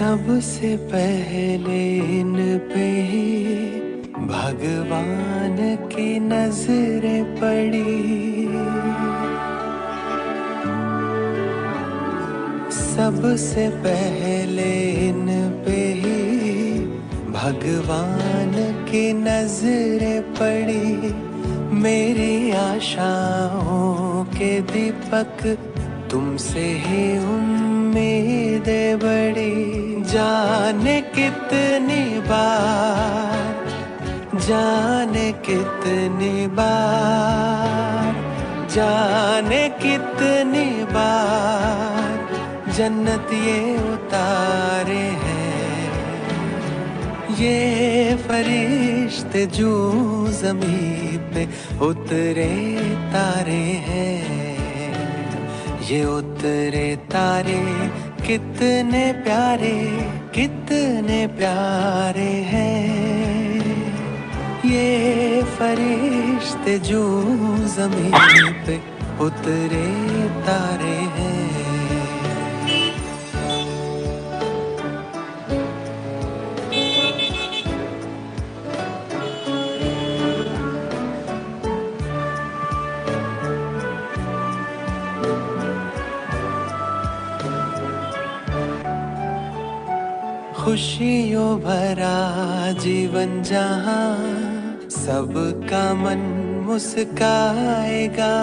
सबसे पहले इन पे ही भगवान की नजरें पड़ी। सबसे पहले इन पे ही भगवान की नजरें पड़ी। मेरी आशाओं के दीपक तुमसे ही उम्मीदें बड़ी। जाने कितनी बार, जाने कितनी बार, जाने कितनी बार जन्नत ये उतारे हैं। ये फरिश्ते जो ज़मीं पे उतरे तारे हैं। ये उतरे तारे कितने प्यारे, कितने प्यारे हैं। ये फरिश्ते जो ज़मीं पे उतरे तारे हैं। खुशियों भरा जीवन जहाँ सबका मन मुस्काएगा।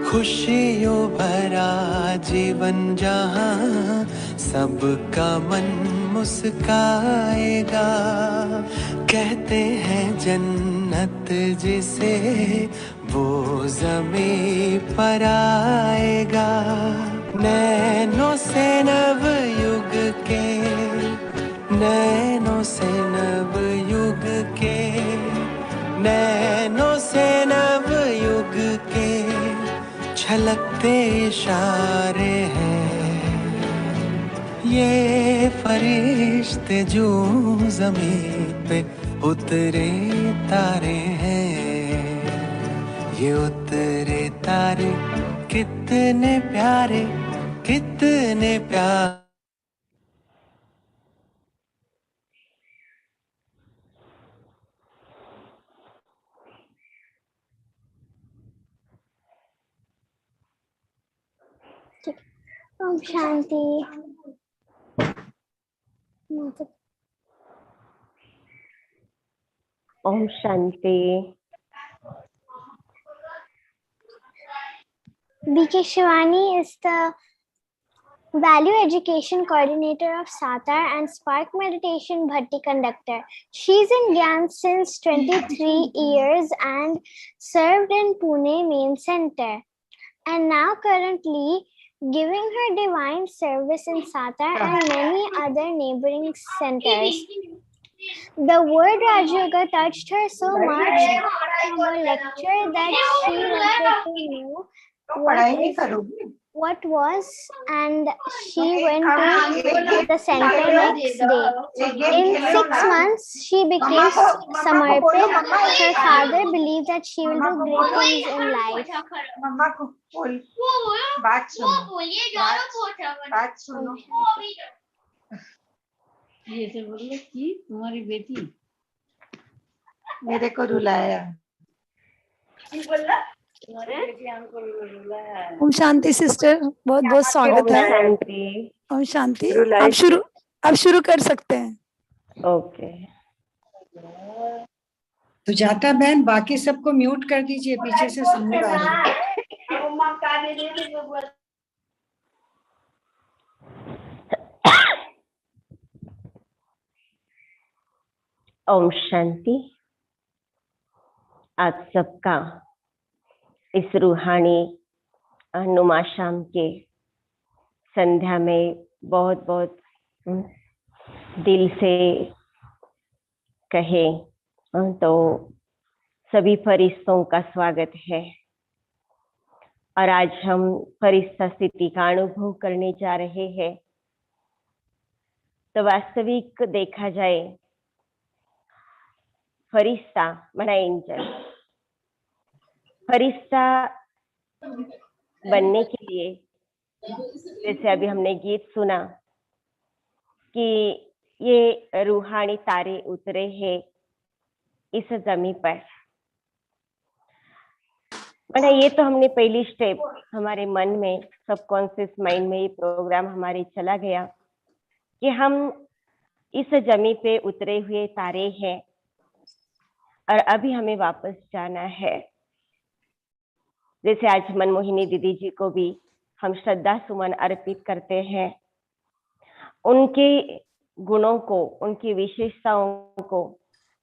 खुशियों भरा जीवन जहाँ सबका मन मुस्काएगा। कहते हैं जन्नत जिसे वो ज़मीं पर आएगा। नैनों से नव युग के, नैनों से नव युग के, नैनों से नव युग के छलकते इशारे हैं। ये फरिश्ते जो ज़मीं पे उतरे तारे हैं। ये उतरे तारे कितने प्यारे, कितने प्यारे। Om Shanti. Om Shanti. B.K. Shivani is the Value Education Coordinator of Satar and Spark Meditation Bhatti Conductor. She's in Gyan since 23 years and served in Pune Main Center, and now currently giving her divine service in Satar and many other neighboring centers. The word Raj Yoga touched her so much from a lecture that she wanted to know what was, and she went to the center next day. In 6 months, she became Samarpit. Her father believed that she will do great things in life. ये से बोलो कि तुम्हारी बेटी मेरे को रुलाया। Om Shanti sister, बहुत बहुत स्वागत है। ओम शांति। आप शुरू कर सकते हैं। ओके। तो जाता बहन, बाकी सबको म्यूट कर दीजिए, पीछे से साउंड आ रहा है। ओम शांति। आप सबका इस रूहानी नुमा शाम के संध्या में बहुत बहुत दिल से कहे तो सभी फरिश्तों का स्वागत है। और आज हम फरिश्ता स्थिति का अनुभव करने जा रहे हैं। तो वास्तविक देखा जाए फरिश्ता बना एंजल, फरिश्ता बनने के लिए जैसे अभी हमने गीत सुना कि ये रूहानी तारे उतरे हैं इस जमीन पर। मैंने ये तो हमने पहली स्टेप हमारे मन में, सबकॉन्शियस माइंड में ये प्रोग्राम हमारे चला गया कि हम इस जमीन पे उतरे हुए तारे हैं और अभी हमें वापस जाना है। जैसे आज मनमोहिनी दीदी जी को भी हम श्रद्धा सुमन अर्पित करते हैं, उनके गुणों को, उनकी विशेषताओं को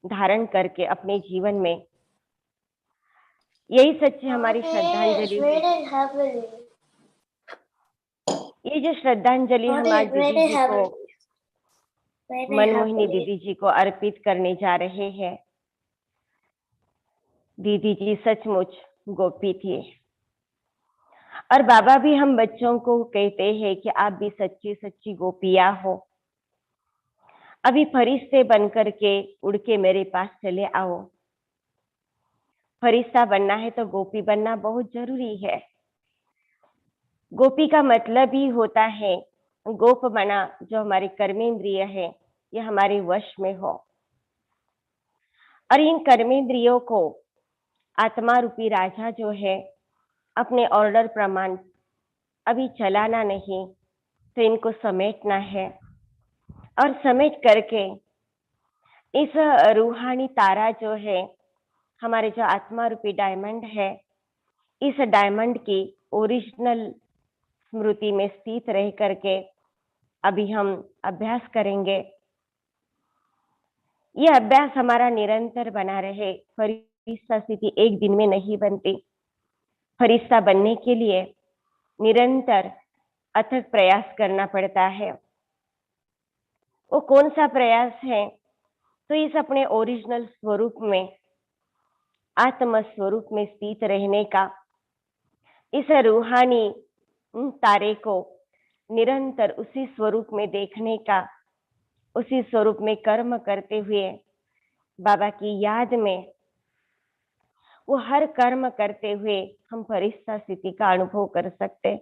धारण करके अपने जीवन में, यही सच्ची हमारी श्रद्धांजलि। ये जो श्रद्धांजलि हम आज दीदी जी को, मनमोहिनी दीदी जी को अर्पित करने जा रहे हैं। दीदी जी सचमुच गोपी थी और बाबा भी हम बच्चों को कहते हैं कि आप भी सच्ची सच्ची गोपियां हो। अभी फरिश्ते बनकर के उड़ के मेरे पास चले आओ। फरिश्ता बनना है तो गोपी बनना बहुत जरूरी है। गोपी का मतलब ही होता है गोप बना, जो हमारे कर्मेंद्रिय है ये हमारे वश में हो और इन कर्मेंद्रियों को आत्मा रूपी राजा जो है अपने ऑर्डर प्रमाण अभी चलाना नहीं, तो इनको समेटना है और समेट करके इस रूहानी तारा जो है, हमारे जो आत्मा रूपी डायमंड है, इस डायमंड की ओरिजिनल स्मृति में स्थित रह करके अभी हम अभ्यास करेंगे। ये अभ्यास हमारा निरंतर बना रहे। फरिश्ता स्थिति एक दिन में नहीं बनती। फरिश्ता बनने के लिए निरंतर अथक प्रयास करना पड़ता है। वो कौन सा प्रयास है? तो इस अपने ओरिजिनल स्वरूप में, आत्म स्वरूप में स्थित रहने का, इस रूहानी तारे को निरंतर उसी स्वरूप में देखने का, उसी स्वरूप में कर्म करते हुए बाबा की याद में वो हर कर्म करते हुए हम फरिश्ता स्थिति का अनुभव कर सकते।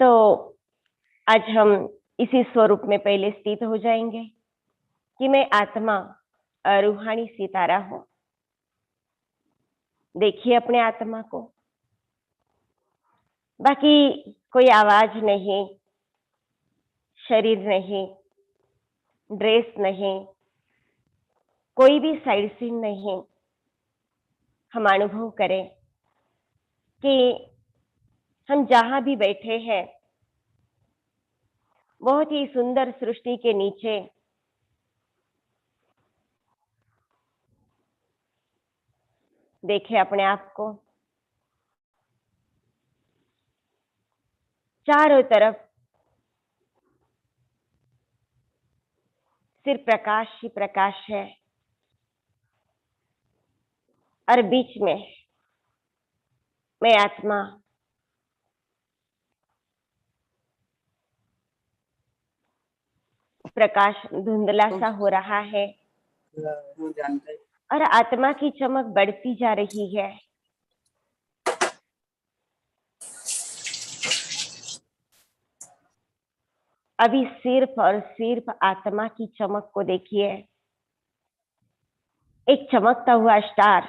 तो आज हम इसी स्वरूप में पहले स्थित हो जाएंगे कि मैं आत्मा रूहानी सितारा हूं। देखिए अपने आत्मा को, बाकी कोई आवाज नहीं, शरीर नहीं, ड्रेस नहीं, कोई भी साइड सीन नहीं। हम अनुभव करें कि हम जहां भी बैठे हैं बहुत ही सुंदर सृष्टि के नीचे देखे अपने आप को। चारों तरफ सिर्फ प्रकाश ही प्रकाश है और बीच में मैं आत्मा प्रकाश धुंधला सा हो रहा है और आत्मा की चमक बढ़ती जा रही है। अभी सिर्फ और सिर्फ आत्मा की चमक को देखिए। एक चमकता हुआ स्टार,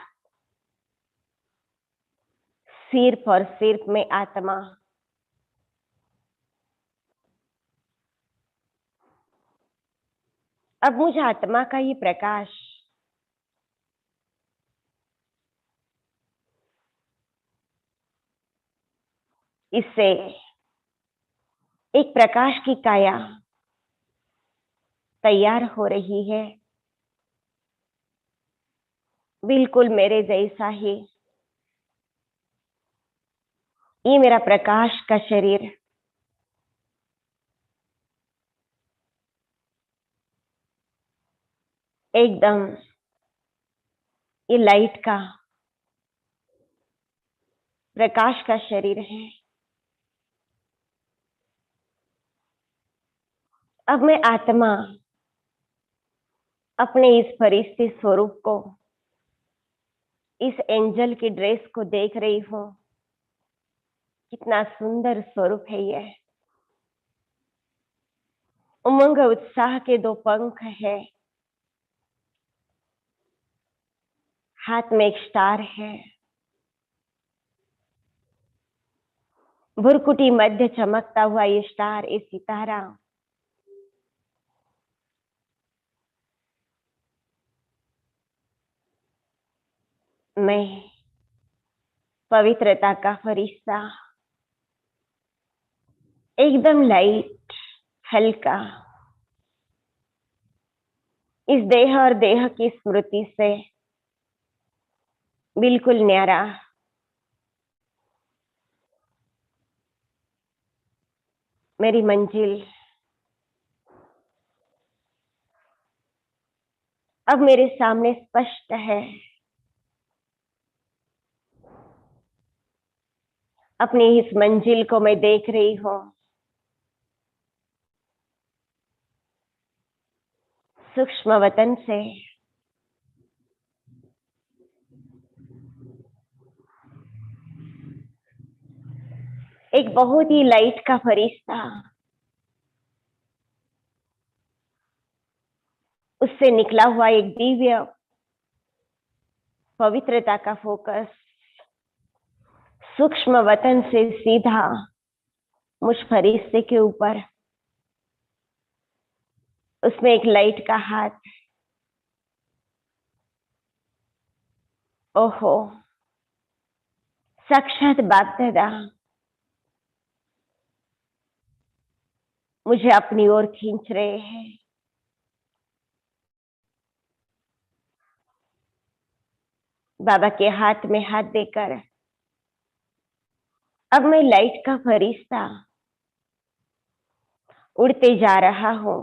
सिर्फ और सिर्फ में आत्मा। अब मुझे आत्मा का ये प्रकाश इससे एक प्रकाश की काया तैयार हो रही है, बिल्कुल मेरे जैसा ही। ये मेरा प्रकाश का शरीर एकदम ये लाइट का प्रकाश का शरीर है। अब मैं आत्मा अपने इस फरिश्ते स्वरूप को, इस एंजल की ड्रेस को देख रही हूं। कितना सुंदर स्वरूप है ये। उमंग उत्साह के दो पंख है, हाथ में एक स्टार है, भुरकुटी मध्य चमकता हुआ ये स्टार, ये सितारा मैं पवित्रता का फरिश्ता, एकदम लाइट, हल्का, इस देह और देह की स्मृति से बिल्कुल न्यारा, मेरी मंजिल अब मेरे सामने स्पष्ट है। अपनी इस मंजिल को मैं देख रही हूँ, सूक्ष्म वतन से एक बहुत ही लाइट का फरिश्ता, उससे निकला हुआ एक दिव्य पवित्रता का फोकस सूक्ष्म वतन से सीधा मुझ फरिश्ते के ऊपर, उसमें एक लाइट का हाथ। ओहो, साक्षात बाप दादा मुझे अपनी ओर खींच रहे हैं। बाबा के हाथ में हाथ देकर अब मैं लाइट का फरिश्ता उड़ते जा रहा हूं,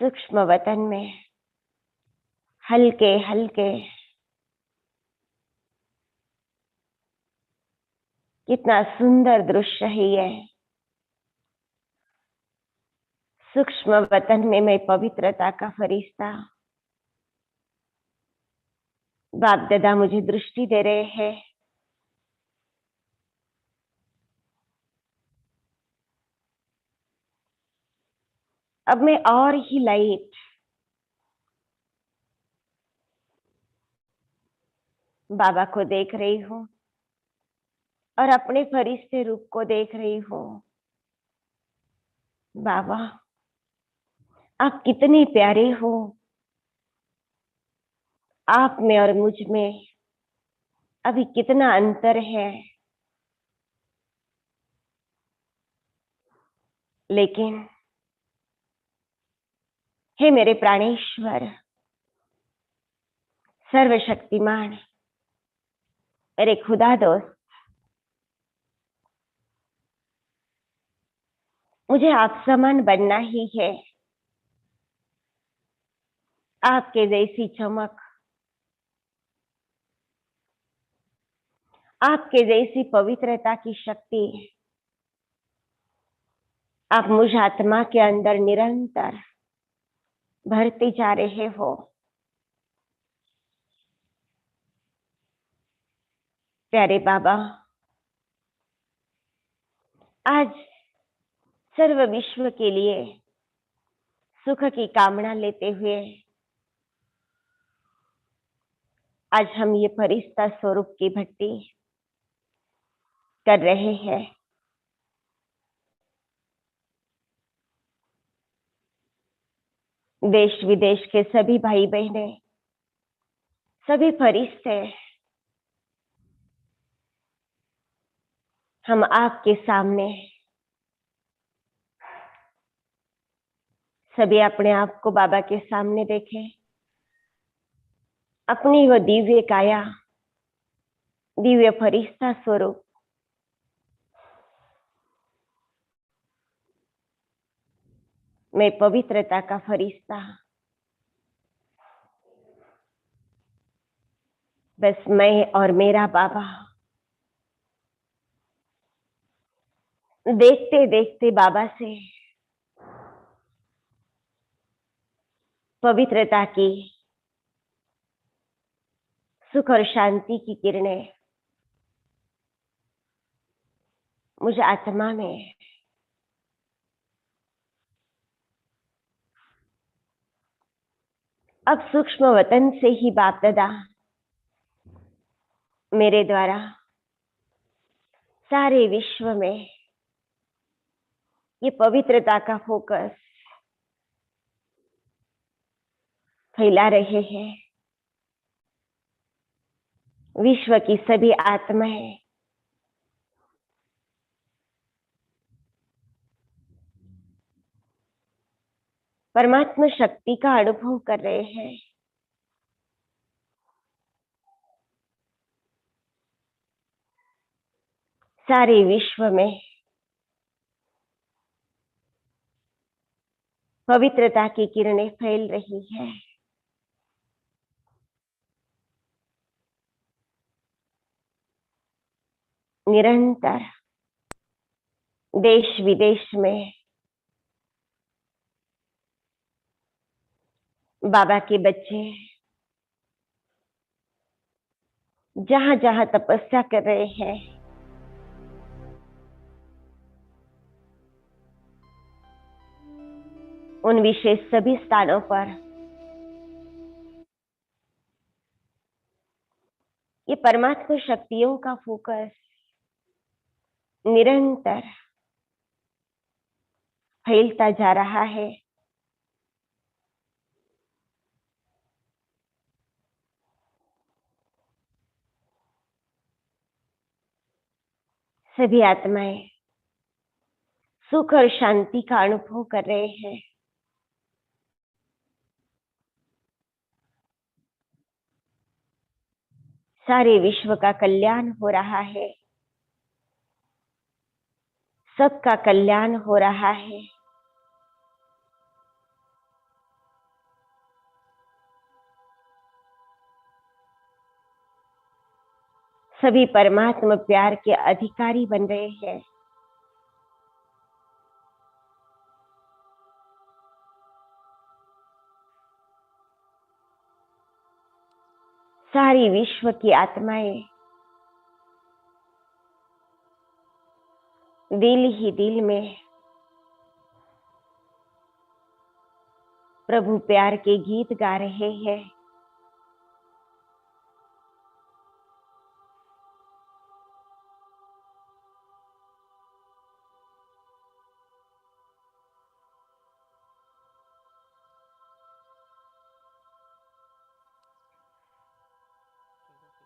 सूक्ष्म वतन में, हल्के हल्के। कितना सुंदर दृश्य है ये। सूक्ष्म वतन में मैं पवित्रता का फरिश्ता, बाप दादा मुझे दृष्टि दे रहे हैं। अब मैं और ही लाइट बाबा को देख रही हूं और अपने फरिश्ते रूप को देख रही हूं। बाबा आप कितने प्यारे हो, आप में और मुझ में अभी कितना अंतर है, लेकिन हे मेरे प्राणेश्वर, सर्वशक्तिमान, मेरे खुदा दोस्त, मुझे आप समान बनना ही है। आपके जैसी चमक, आपके जैसी पवित्रता की शक्ति आप मुझ आत्मा के अंदर निरंतर भरते जा रहे हो। प्यारे बाबा, आज सर्व विश्व के लिए सुख की कामना लेते हुए आज हम ये फरिश्ता स्वरूप की भक्ति कर रहे हैं। देश विदेश के सभी भाई बहने, सभी फरिश्ते हम आपके सामने सभी अपने आप को बाबा के सामने देखें। अपनी वो दिव्य काया, दिव्य फरिश्ता स्वरूप मैं पवित्रता का फरिश्ता, बस मैं और मेरा बाबा देखते देखते बाबा से पवित्रता की, सुख और शांति की किरणें मुझे आत्मा में अब सूक्ष्म वतन से ही बाप दादा मेरे द्वारा सारे विश्व में ये पवित्रता का फोकस फैला रहे हैं। विश्व की सभी आत्माएं परमात्मा शक्ति का अनुभव कर रहे हैं। सारे विश्व में पवित्रता की किरणें फैल रही है। निरंतर देश विदेश में बाबा के बच्चे जहां जहां तपस्या कर रहे हैं, उन विशेष सभी स्थानों पर ये परमात्मा शक्तियों का फोकस निरंतर फैलता जा रहा है। सभी आत्माएं सुख और शांति का अनुभव कर रहे हैं। सारे विश्व का कल्याण हो रहा है, सबका कल्याण हो रहा है। सभी परमात्मा प्यार के अधिकारी बन रहे हैं। सारी विश्व की आत्माएं दिल ही दिल में प्रभु प्यार के गीत गा रहे हैं।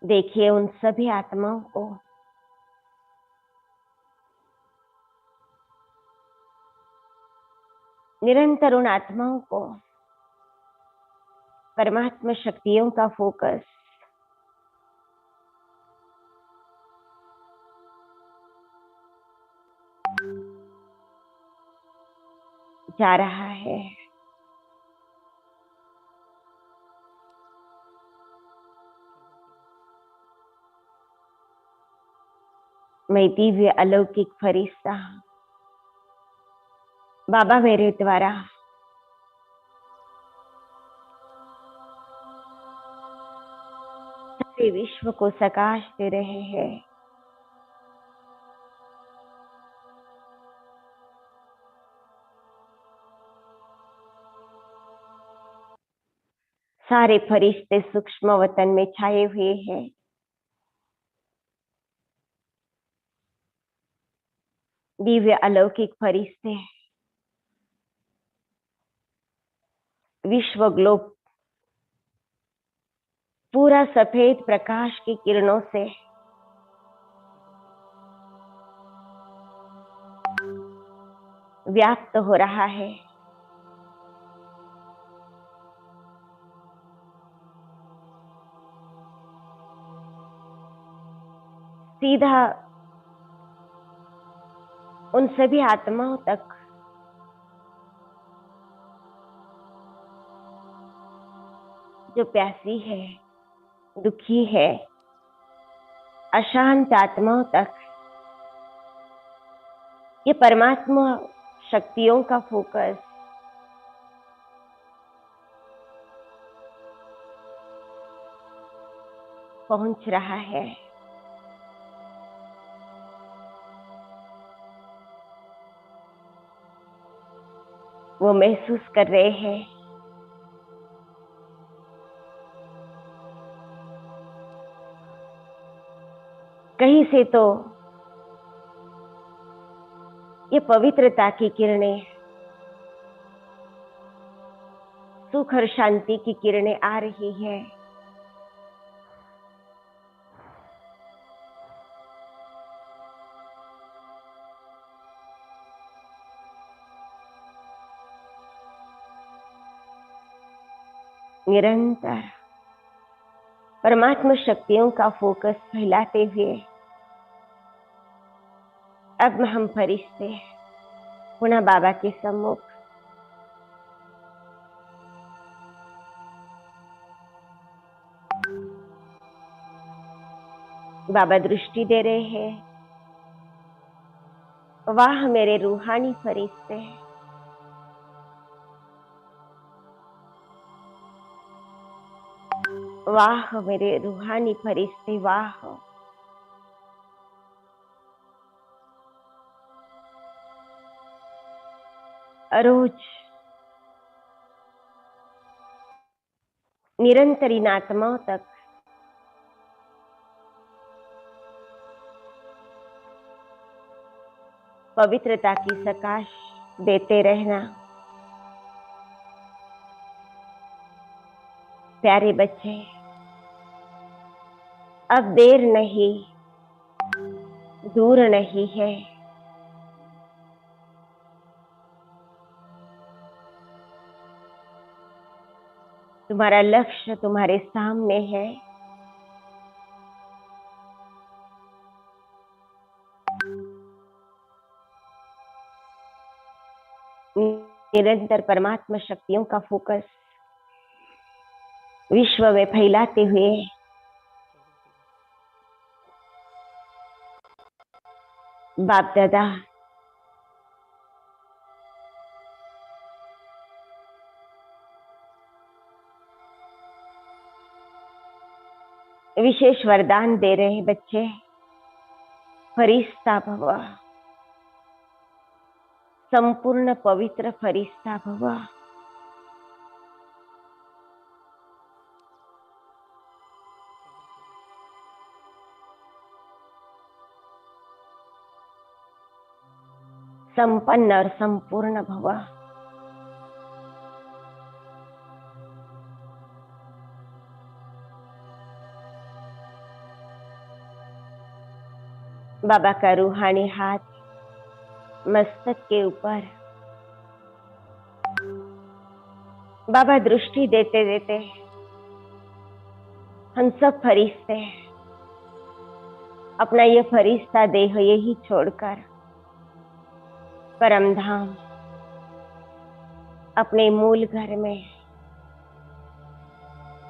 देखिए उन सभी आत्माओं को निरंतर उन आत्माओं को परमात्मा शक्तियों का फोकस जा रहा है। मैं दिव्य अलौकिक फरिश्ता बाबा मेरे द्वारा सारे विश्व को प्रकाश दे रहे हैं। सारे फरिश्ते सूक्ष्म वतन में छाए हुए हैं। दिव्य अलौकिक फरिश्ते विश्व ग्लोब पूरा सफेद प्रकाश की किरणों से व्याप्त हो रहा है। सीधा उन सभी आत्माओं तक जो प्यासी है, दुखी है, अशांत आत्माओं तक ये परमात्मा शक्तियों का फोकस पहुंच रहा है। वो महसूस कर रहे हैं कहीं से तो ये पवित्रता की किरणें, सुख और शांति की किरणें आ रही है। निरंतर परमात्मा शक्तियों का फोकस फैलाते हुए अब हम फरिश्ते पुनः बाबा के सम्मुख बाबा दृष्टि दे रहे हैं। वाह मेरे रूहानी फरिश्ते, वाह मेरे रूहानी फरिश्ते, वाह। रोज निरंतर इन आत्माओं तक पवित्रता की प्रकाश देते रहना। प्यारे बच्चे, अब देर नहीं, दूर नहीं है। तुम्हारा लक्ष्य तुम्हारे सामने है। निरंतर परमात्मा शक्तियों का फोकस विश्व में फैलाते हुए बाप दादा विशेष वरदान दे रहे हैं। बच्चे, फरिश्ता भव, संपूर्ण पवित्र फरिश्ता भव। संपन्न और संपूर्ण भव। बाबा का रूहानी हाथ मस्तक के ऊपर, बाबा दृष्टि देते देते हम सब फरिश्ते अपना ये फरिश्ता देह यही छोड़कर परम धाम अपने मूल घर में,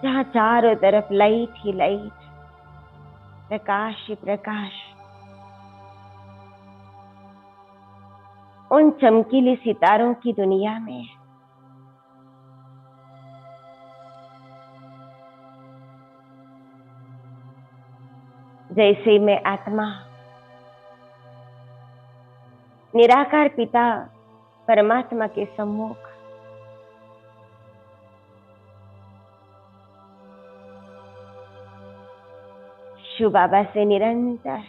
जहाँ चारों तरफ लाइट ही लाइट, प्रकाश ही प्रकाश, उन चमकीली सितारों की दुनिया में जैसे मैं आत्मा निराकार पिता परमात्मा के सम्मुख शिव बाबा से निरंतर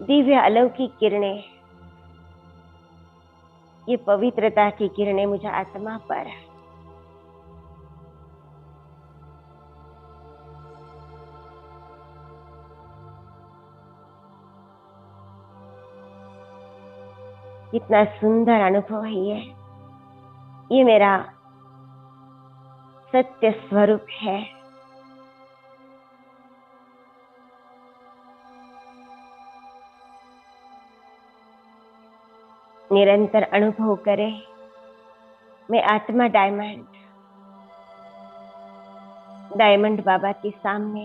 दिव्य अलौकिक किरणें, ये पवित्रता की किरणें मुझे आत्मा पर कितना सुंदर अनुभव है। ये मेरा सत्य स्वरूप है। निरंतर अनुभव करें, मैं आत्मा डायमंड बाबा के सामने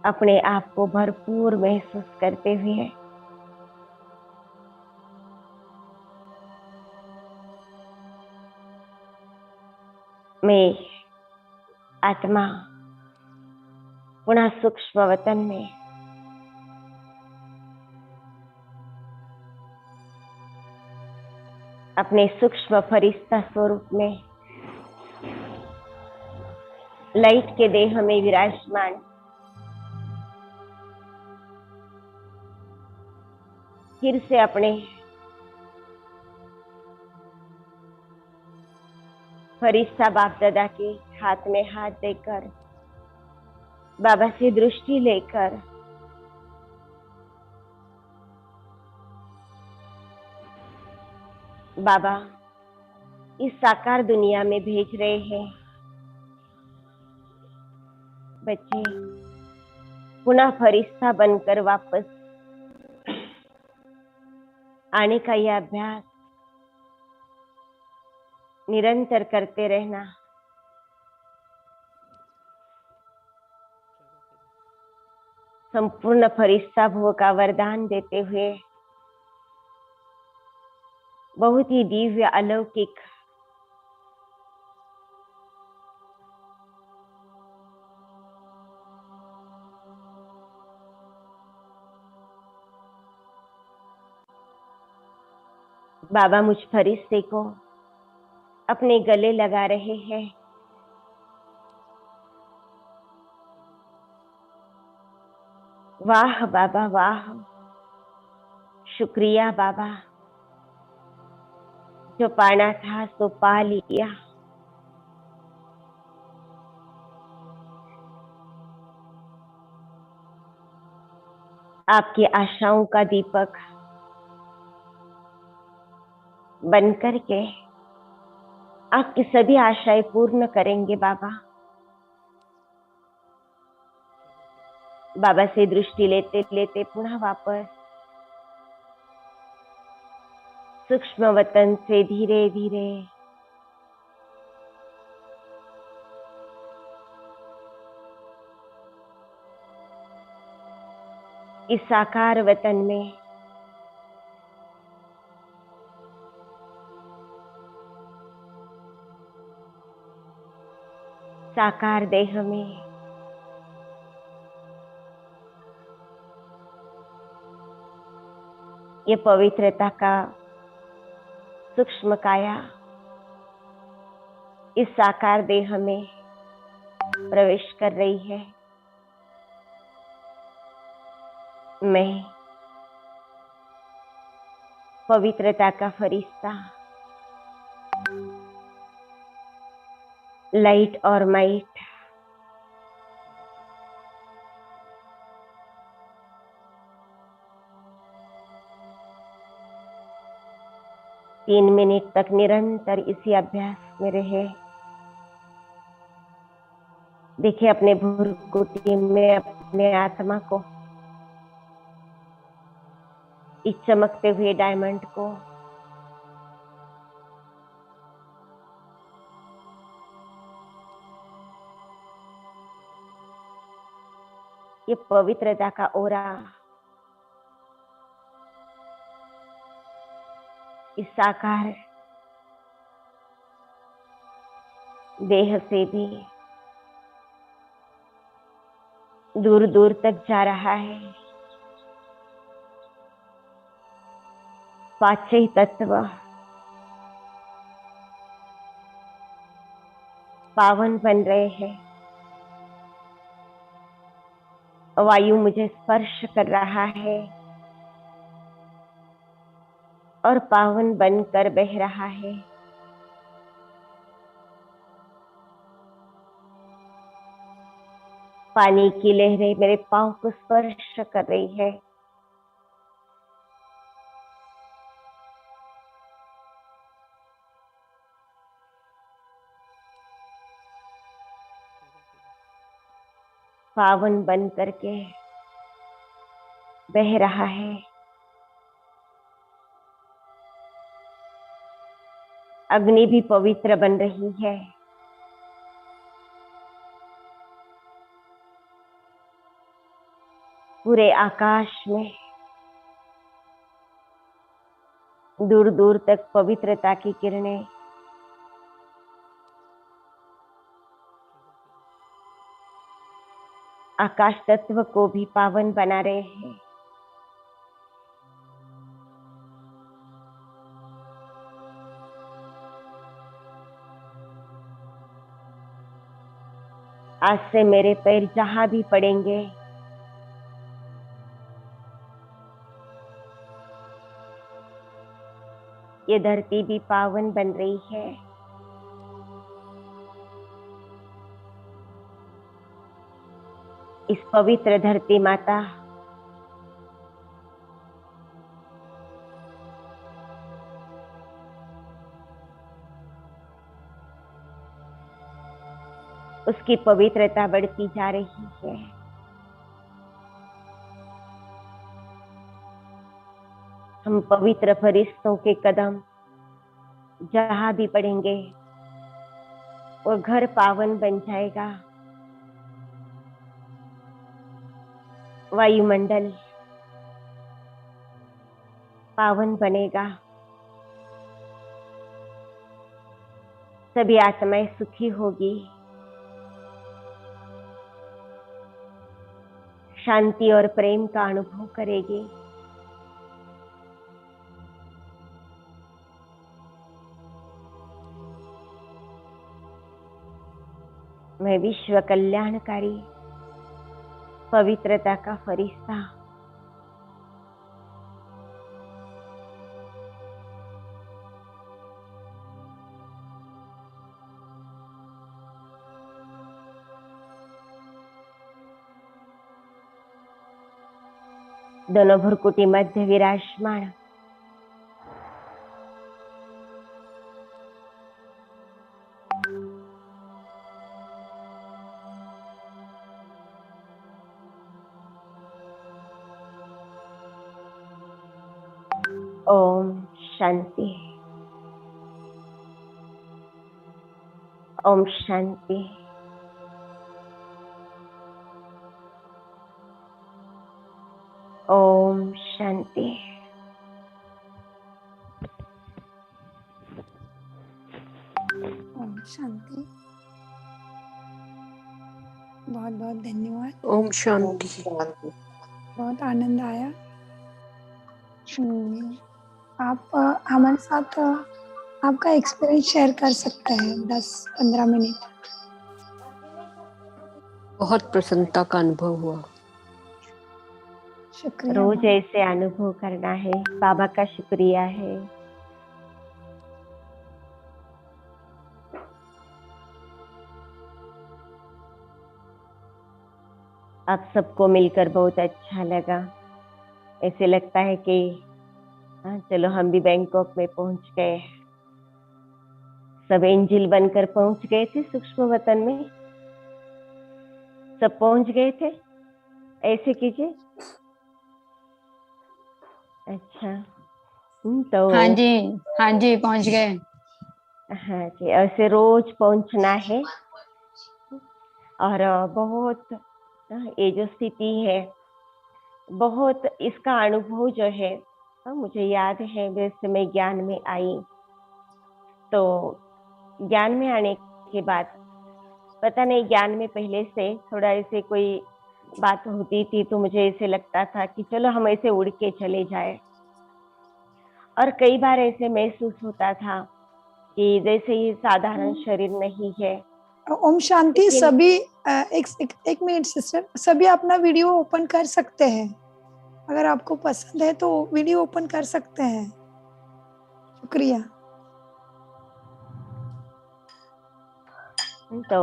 अपने आप को भरपूर महसूस करते हुए मैं आत्मा पुनः सूक्ष्म वतन में अपने सूक्ष्म फरिश्ता स्वरूप में लाइट के देह में विराजमान फिर से अपने फरिश्ता बाप दादा के हाथ में हाथ देकर बाबा से दृष्टि लेकर बाबा इस साकार दुनिया में भेज रहे हैं बच्चे पुनः फरिश्ता बनकर वापस आने का यह अभ्यास निरंतर करते रहना। संपूर्ण फरिश्ता भव का वरदान देते हुए बहुत ही दिव्य अलौकिक बाबा मुझ फरिश्ते को अपने गले लगा रहे हैं। वाह बाबा वाह, शुक्रिया बाबा, जो पाना था सो पा लिया। आपकी आशाओं का दीपक बन करके आपकी सभी आशाएं पूर्ण करेंगे बाबा। बाबा से दृष्टि लेते लेते पुनः वापस सूक्ष्म वतन से धीरे धीरे इस साकार वतन में साकार देह में ये पवित्रता का सूक्ष्म काया इस साकार देह में प्रवेश कर रही है। मैं पवित्रता का फरिश्ता लाइट और माइट तीन मिनट तक निरंतर इसी अभ्यास में रहे। देखिए अपने भ्रुकुटी में अपने आत्मा को, इस चमकते हुए डायमंड को ये पवित्रता का ओरा इस साकार देह से भी दूर दूर तक जा रहा है। पांचों तत्व पावन बन रहे हैं। वायु मुझे स्पर्श कर रहा है और पावन बनकर बह रहा है। पानी की लहरें मेरे पांव को स्पर्श कर रही है। पावन बन करके बह रहा है। अग्नि भी पवित्र बन रही है। पूरे आकाश में दूर दूर तक पवित्रता की किरणें आकाश तत्व को भी पावन बना रहे हैं। आज से मेरे पैर जहां भी पड़ेंगे ये धरती भी पावन बन रही है। इस पवित्र धरती माता उसकी पवित्रता बढ़ती जा रही है। हम पवित्र फरिश्तों के कदम जहां भी पड़ेंगे वो घर पावन बन जाएगा। वायुमंडल पावन बनेगा। सभी आत्माएं सुखी होगी। शांति और प्रेम का अनुभव करेगी। मैं विश्व कल्याणकारी पवित्रता का फरिश्ता दोनों भ्रुकुटी मध्य विराजमान। ओम शांति। ओम शांति। ओम शांति। ओम शांति। बहुत बहुत धन्यवाद। ओम शांति। बहुत आनंद आया। आप हमारे साथ आपका एक्सपीरियंस शेयर कर सकते हैं 10-15 मिनट। बहुत प्रसन्नता का अनुभव हुआ। शुक्रिया। रोज ऐसे अनुभव करना है। बाबा का शुक्रिया है। आप सबको मिलकर बहुत अच्छा लगा। ऐसे लगता है कि चलो हम भी बैंकॉक में पहुंच गए। सब एंजिल बनकर पहुंच गए थे। सूक्ष्म वतन में सब पहुंच गए थे। ऐसे कीजिए। अच्छा तो हाँ जी पहुंच गए। हाँ जी, ऐसे रोज पहुंचना है। और बहुत ये जो स्थिति है, बहुत इसका अनुभव जो है मुझे याद है वैसे मैं ज्ञान में आई तो ज्ञान में आने के बाद पता नहीं ज्ञान में पहले से थोड़ा ऐसे कोई बात होती थी तो मुझे ऐसे लगता था कि चलो हम ऐसे उड़ के चले जाए। और कई बार ऐसे महसूस होता था कि जैसे ये साधारण शरीर नहीं है। ओम शांति। सभी एक मिनट सिस्टर, सभी अपना वीडियो ओपन कर सकते हैं। अगर आपको पसंद है तो वीडियो ओपन कर सकते हैं। शुक्रिया। तो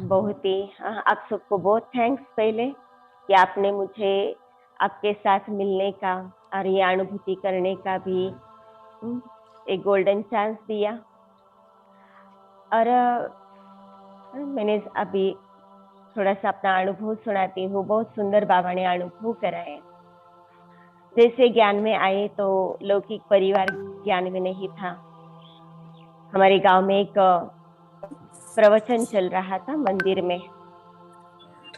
बहुत ही आप सबको बहुत थैंक्स पहले कि आपने मुझे आपके साथ मिलने का और ये अनुभूति करने का भी एक गोल्डन चांस दिया। और मैंने अभी थोड़ा सा अपना अनुभव सुनाती हूँ। बहुत सुंदर बाबा ने अनुभव कराए। जैसे ज्ञान में आए तो लौकिक परिवार ज्ञान में नहीं था। हमारे गांव में एक प्रवचन चल रहा था मंदिर में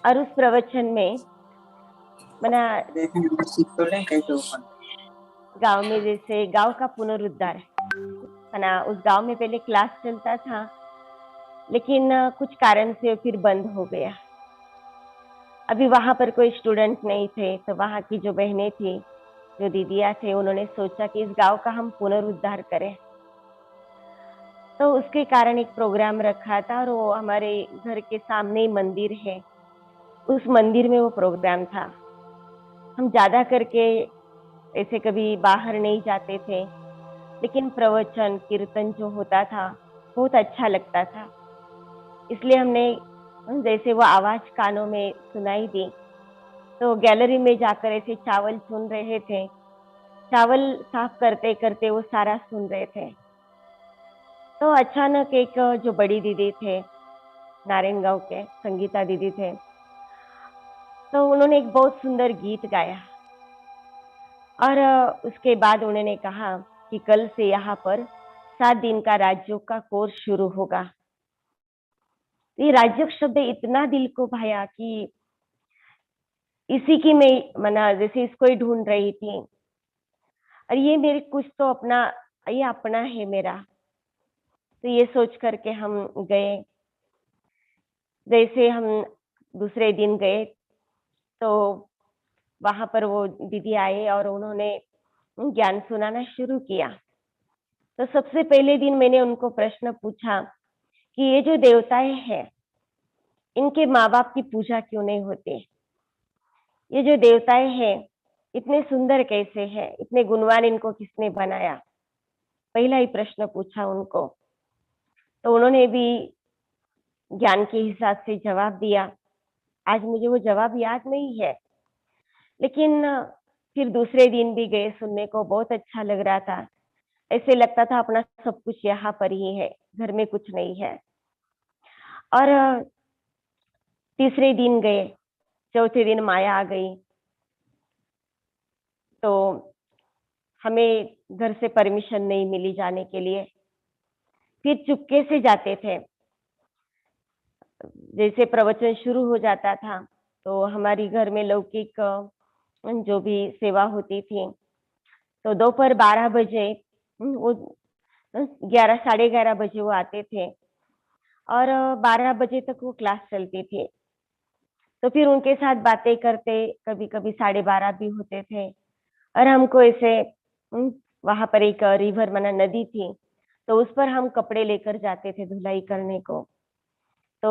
और उस प्रवचन में मना गांव में जैसे गांव का पुनरुद्धार है ना, उस गांव में पहले क्लास चलता था, लेकिन कुछ कारण से फिर बंद हो गया। अभी वहां पर कोई स्टूडेंट नहीं थे, तो वहां की जो बहनें थी, जो दीदियां थे, उन्होंने सोचा कि इस गांव का हम पुनरुद्धार करें। तो उसके कारण एक प्रोग्राम रखा था, और वो हमारे घर के सामने ही मंदिर है, उस मंदिर में वो प्रोग्राम था। हम ज्यादा करके ऐसे कभी बाहर नहीं जाते थे, लेकिन प्रवचन कीर्तन जो होता था बहुत अच्छा लगता था, इसलिए हमने जैसे वो आवाज कानों में सुनाई दी, तो गैलरी में जाकर ऐसे चावल चुन रहे थे, चावल साफ करते करते वो सारा सुन रहे थे। तो अचानक एक जो बड़ी दीदी थे, नारायण गांव के संगीता दीदी थे, तो उन्होंने एक बहुत सुंदर गीत गाया, और उसके बाद उन्होंने कहा कि कल से यहाँ पर 7 दिन का राजयोग का कोर्स शुरू होगा। ये राजयोग शब्द इतना दिल को भाया कि इसी की मैं मना जैसे इसको ही ढूंढ रही थी, और ये मेरे कुछ तो अपना, ये अपना है मेरा। तो ये सोच करके हम गए। जैसे हम दूसरे दिन गए, तो वहां पर वो दीदी आए और उन्होंने ज्ञान सुनाना शुरू किया। तो सबसे पहले दिन मैंने उनको प्रश्न पूछा कि ये जो देवताएं हैं, इनके माँ बाप की पूजा क्यों नहीं होती? ये जो देवताएं हैं इतने सुंदर कैसे हैं, इतने गुणवान इनको किसने बनाया? पहला ही प्रश्न पूछा उनको। तो उन्होंने भी ज्ञान के हिसाब से जवाब दिया। आज मुझे वो जवाब याद नहीं है, लेकिन फिर दूसरे दिन भी गए, सुनने को बहुत अच्छा लग रहा था। ऐसे लगता था अपना सब कुछ यहाँ पर ही है, घर में कुछ नहीं है। और तीसरे दिन गए, चौथे दिन माया आ गई, तो हमें घर से परमिशन नहीं मिली जाने के लिए। फिर चुपके से जाते थे। जैसे प्रवचन शुरू हो जाता था, तो हमारी घर में लौकिक जो भी सेवा होती थी, तो दोपहर 12 बजे वो 11 साढ़े 11 बजे वो आते थे, और 12 बजे तक वो क्लास चलती थी। तो फिर उनके साथ बातें करते, कभी कभी 12:30 भी होते थे। और हमको ऐसे वहां पर एक रिवर मना नदी थी, तो उस पर हम कपड़े लेकर जाते थे धुलाई करने को। तो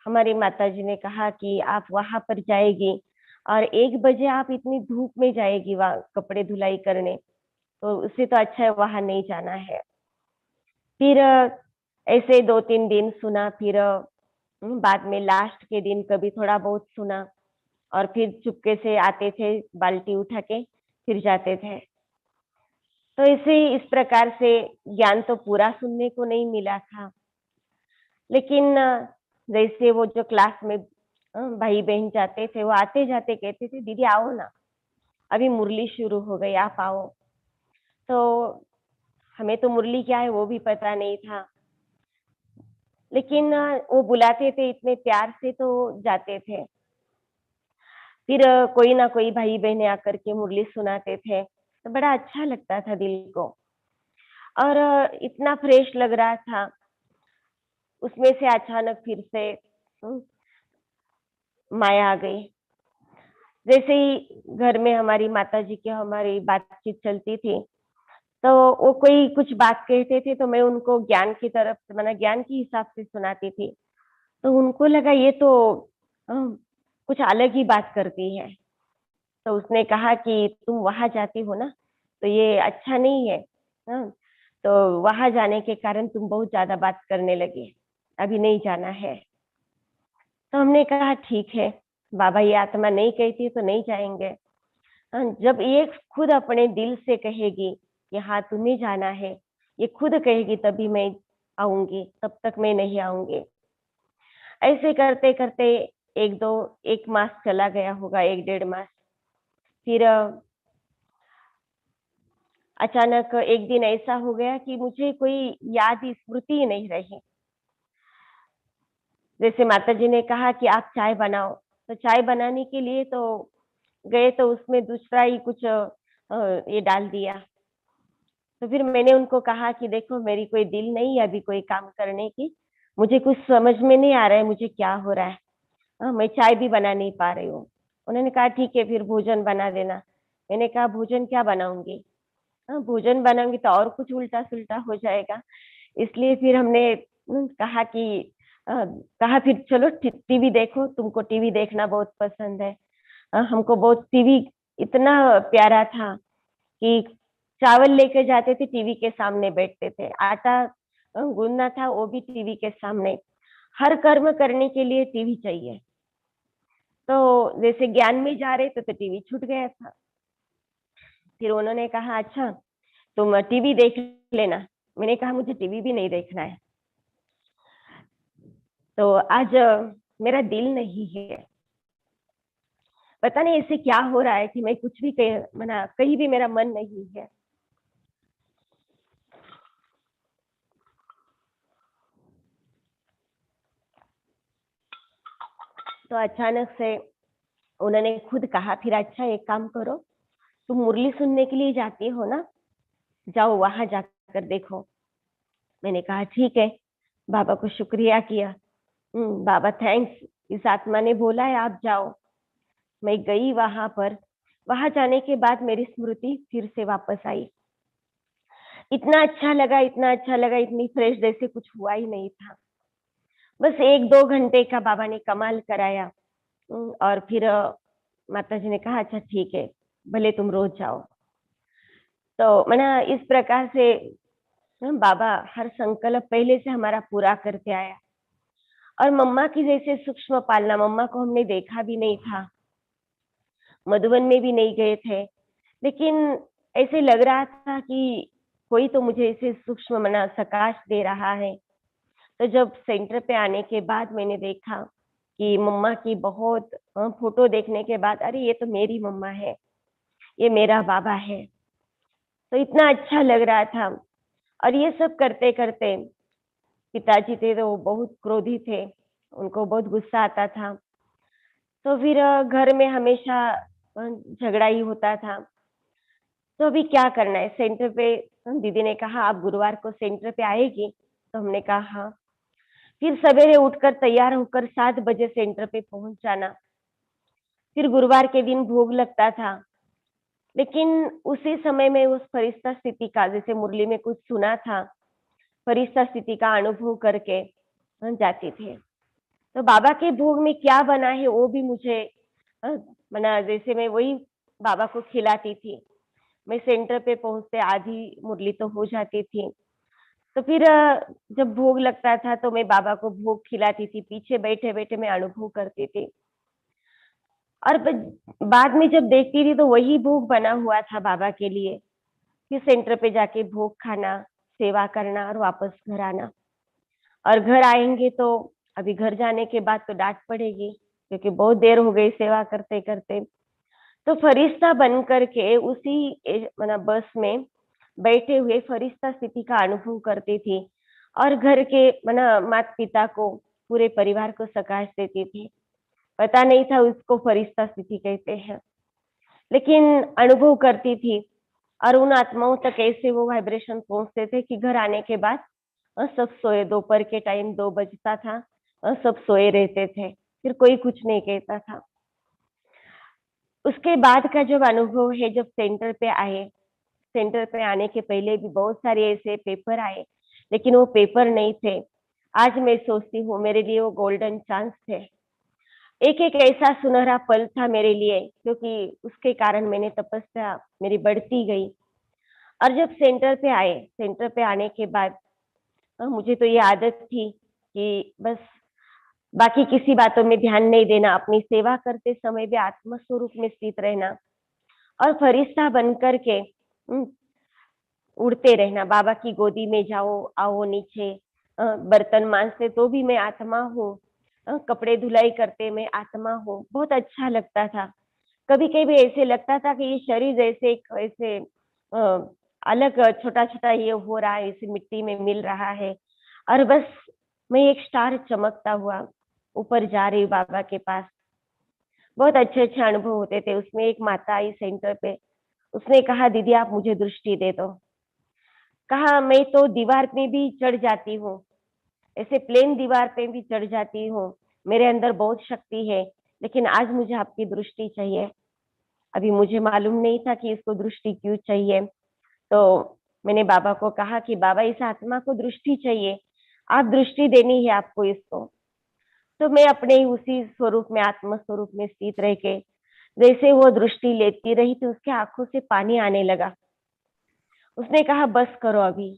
हमारी माताजी ने कहा कि आप वहां पर जाएगी, और 1 बजे आप इतनी धूप में जाएगी वहां कपड़े धुलाई करने, तो उससे तो अच्छा है वहां नहीं जाना है। फिर ऐसे 2-3 दिन सुना, फिर बाद में लास्ट के दिन कभी थोड़ा बहुत सुना, और फिर चुपके से आते थे, बाल्टी उठा के फिर जाते थे। तो ऐसे ही इस प्रकार से ज्ञान तो पूरा सुनने को नहीं मिला था, लेकिन जैसे वो जो क्लास में भाई बहन जाते थे, वो आते जाते कहते थे दीदी आओ ना, अभी मुरली शुरू हो गई, आप आओ। तो हमें तो मुरली क्या है वो भी पता नहीं था, लेकिन वो बुलाते थे इतने प्यार से, तो जाते थे। फिर कोई ना कोई भाई बहने आकर के मुरली सुनाते थे, तो बड़ा अच्छा लगता था दिल को, और इतना फ्रेश लग रहा था। उसमें से अचानक फिर से माया आ गई। जैसे ही घर में हमारी माताजी की हमारी बातचीत चलती थी, तो वो कोई कुछ बात कहते थे, तो मैं उनको ज्ञान की तरफ माना ज्ञान के हिसाब से सुनाती थी। तो उनको लगा ये तो कुछ अलग ही बात करती है। तो उसने कहा कि तुम वहां जाती हो ना, तो ये अच्छा नहीं है। हाँ, तो वहां जाने के कारण तुम बहुत ज्यादा बात करने लगे, अभी नहीं जाना है। तो हमने कहा ठीक है बाबा, ये आत्मा नहीं कहती तो नहीं जाएंगे। हाँ, जब ये खुद अपने दिल से कहेगी कि हाँ तुम्हें जाना है, ये खुद कहेगी तभी मैं आऊंगी, तब तक मैं नहीं आऊंगी। ऐसे करते करते 1 मास चला गया होगा, 1-1.5 मास। फिर अचानक एक दिन ऐसा हो गया कि मुझे कोई याद स्मृति ही नहीं रही। जैसे माताजी ने कहा कि आप चाय बनाओ, तो चाय बनाने के लिए तो गए तो उसमें दूसरा ही कुछ ये डाल दिया। तो फिर मैंने उनको कहा कि देखो मेरी कोई दिल नहीं है अभी कोई काम करने की, मुझे कुछ समझ में नहीं आ रहा है मुझे क्या हो रहा है। मैं चाय भी बना नहीं पा रही हूँ। उन्होंने कहा ठीक है फिर भोजन बना देना। मैंने कहा भोजन क्या बनाऊंगी? भोजन बनाऊंगी तो और कुछ उल्टा सुल्टा हो जाएगा। इसलिए फिर हमने कहा कि कहा फिर चलो टीवी देखो, तुमको टीवी देखना बहुत पसंद है। हमको बहुत टीवी इतना प्यारा था कि चावल लेके जाते थे टीवी के सामने बैठते थे, आटा गूंदना था वो भी टीवी के सामने, हर कर्म करने के लिए टीवी चाहिए। तो जैसे ज्ञान में जा रहे थे तो टीवी छूट गया था। फिर उन्होंने कहा अच्छा तुम टीवी देख लेना। मैंने कहा मुझे टीवी भी नहीं देखना है। तो आज मेरा दिल नहीं है, पता नहीं ऐसे क्या हो रहा है कि मैं कुछ भी कहीं भी मेरा मन नहीं है। तो अचानक से उन्होंने खुद कहा फिर अच्छा एक काम करो, तुम मुरली सुनने के लिए जाती हो ना, जाओ वहां जाकर देखो। मैंने कहा ठीक है, बाबा को शुक्रिया किया। बाबा थैंक्स, इस आत्मा ने बोला है आप जाओ। मैं गई वहां पर। वहां जाने के बाद मेरी स्मृति फिर से वापस आई। इतना अच्छा लगा, इतना अच्छा लगा, इतनी फ्रेश जैसे कुछ हुआ ही नहीं था। बस 1-2 घंटे का बाबा ने कमाल कराया। और फिर माता जी ने कहा अच्छा ठीक है, भले तुम रोज जाओ। तो मैंने इस प्रकार से बाबा हर संकल्प पहले से हमारा पूरा करते आया। और मम्मा की जैसे सूक्ष्म पालना, मम्मा को हमने देखा भी नहीं था, मधुबन में भी नहीं गए थे, लेकिन ऐसे लग रहा था कि कोई तो मुझे ऐसे सूक्ष्म मना सकाश दे रहा है। तो जब सेंटर पे आने के बाद मैंने देखा कि मम्मा की बहुत फोटो देखने के बाद अरे ये तो मेरी मम्मा है, ये मेरा बाबा है। तो इतना अच्छा लग रहा था। और ये सब करते करते पिताजी थे तो वो बहुत क्रोधी थे, उनको बहुत गुस्सा आता था। तो फिर घर में हमेशा झगड़ा ही होता था। तो अभी क्या करना है सेंटर पे? दीदी ने कहा आप गुरुवार को सेंटर पे आएगी? तो हमने कहा हाँ। फिर सवेरे उठकर तैयार होकर 7 बजे सेंटर पे पहुंच जाना। फिर गुरुवार के दिन भोग लगता था, लेकिन उसी समय में उस फरिश्ता स्थिति का, जैसे मुरली में कुछ सुना था, फरिश्ता स्थिति का अनुभव करके जाती थे। तो बाबा के भोग में क्या बना है वो भी मुझे मना, जैसे मैं वही बाबा को खिलाती थी। मैं सेंटर पे पहुंचते आधी मुरली तो हो जाती थी। तो फिर जब भोग लगता था तो मैं बाबा को भोग खिलाती थी, पीछे बैठे बैठे मैं अनुभव करती थी। और बाद में जब देखती थी तो वही भोग बना हुआ था बाबा के लिए। फिर सेंटर पे जाके भोग खाना, सेवा करना और वापस घर आना। और घर आएंगे तो अभी घर जाने के बाद तो डांट पड़ेगी क्योंकि बहुत देर हो गई सेवा करते करते। तो फरिश्ता बन करके उसी बस में बैठे हुए फरिश्ता स्थिति का अनुभव करती थी और घर के माता पिता को, पूरे परिवार को सकाश देती थी। पता नहीं था उसको फरिश्ता स्थिति कहते हैं, लेकिन अनुभव करती थी। और उन आत्माओं तक ऐसे वो वाइब्रेशन पहुंचते थे कि घर आने के बाद सब सोए, दोपहर के टाइम 2 बजता था, सब सोए रहते थे, फिर कोई कुछ नहीं कहता था। उसके बाद का जब अनुभव है, जब सेंटर पे आए, सेंटर पे आने के पहले भी बहुत सारे ऐसे पेपर आए, लेकिन वो पेपर नहीं थे। आज मैं सोचती हूँ मेरे लिए वो गोल्डन चांस थे। एक एक ऐसा सुनहरा पल था मेरे लिए, क्योंकि उसके कारण मैंने तपस्या मेरी बढ़ती गई। और जब सेंटर पे आए, सेंटर पे आने के बाद मुझे तो ये आदत थी कि बस बाकी किसी बातों में ध्यान नहीं देना, अपनी सेवा करते समय भी आत्म स्वरूप में स्थित रहना और फरिश्ता बन करके उड़ते रहना। बाबा की गोदी में जाओ, आओ नीचे, बर्तन मांजते तो भी मैं आत्मा हूँ, कपड़े धुलाई करते मैं आत्मा हूँ। बहुत अच्छा लगता था। कभी कभी ऐसे लगता था कि ये शरीर जैसे ऐसे अलग छोटा छोटा ये हो रहा है, इसे मिट्टी में मिल रहा है और बस मैं एक स्टार चमकता हुआ ऊपर जा रही हूँ बाबा के पास। बहुत अच्छे अच्छे अनुभव होते थे। उसमें एक माता आई सेंटर पे, उसने कहा दीदी आप मुझे दृष्टि दे दो। कहा मैं तो दीवार में भी चढ़ जाती हूँ, ऐसे प्लेन दीवार पे भी चढ़ जाती हूँ, मेरे अंदर बहुत शक्ति है, लेकिन आज मुझे आपकी दृष्टि चाहिए। अभी मुझे मालूम नहीं था कि इसको दृष्टि क्यों चाहिए। तो मैंने बाबा को कहा कि बाबा इस आत्मा को दृष्टि चाहिए, आप दृष्टि देनी है आपको इसको। तो मैं अपने ही उसी स्वरूप में, आत्म स्वरूप में स्थित रह के जैसे वो दृष्टि लेती रही तो उसके आंखों से पानी आने लगा। उसने कहा बस करो अभी।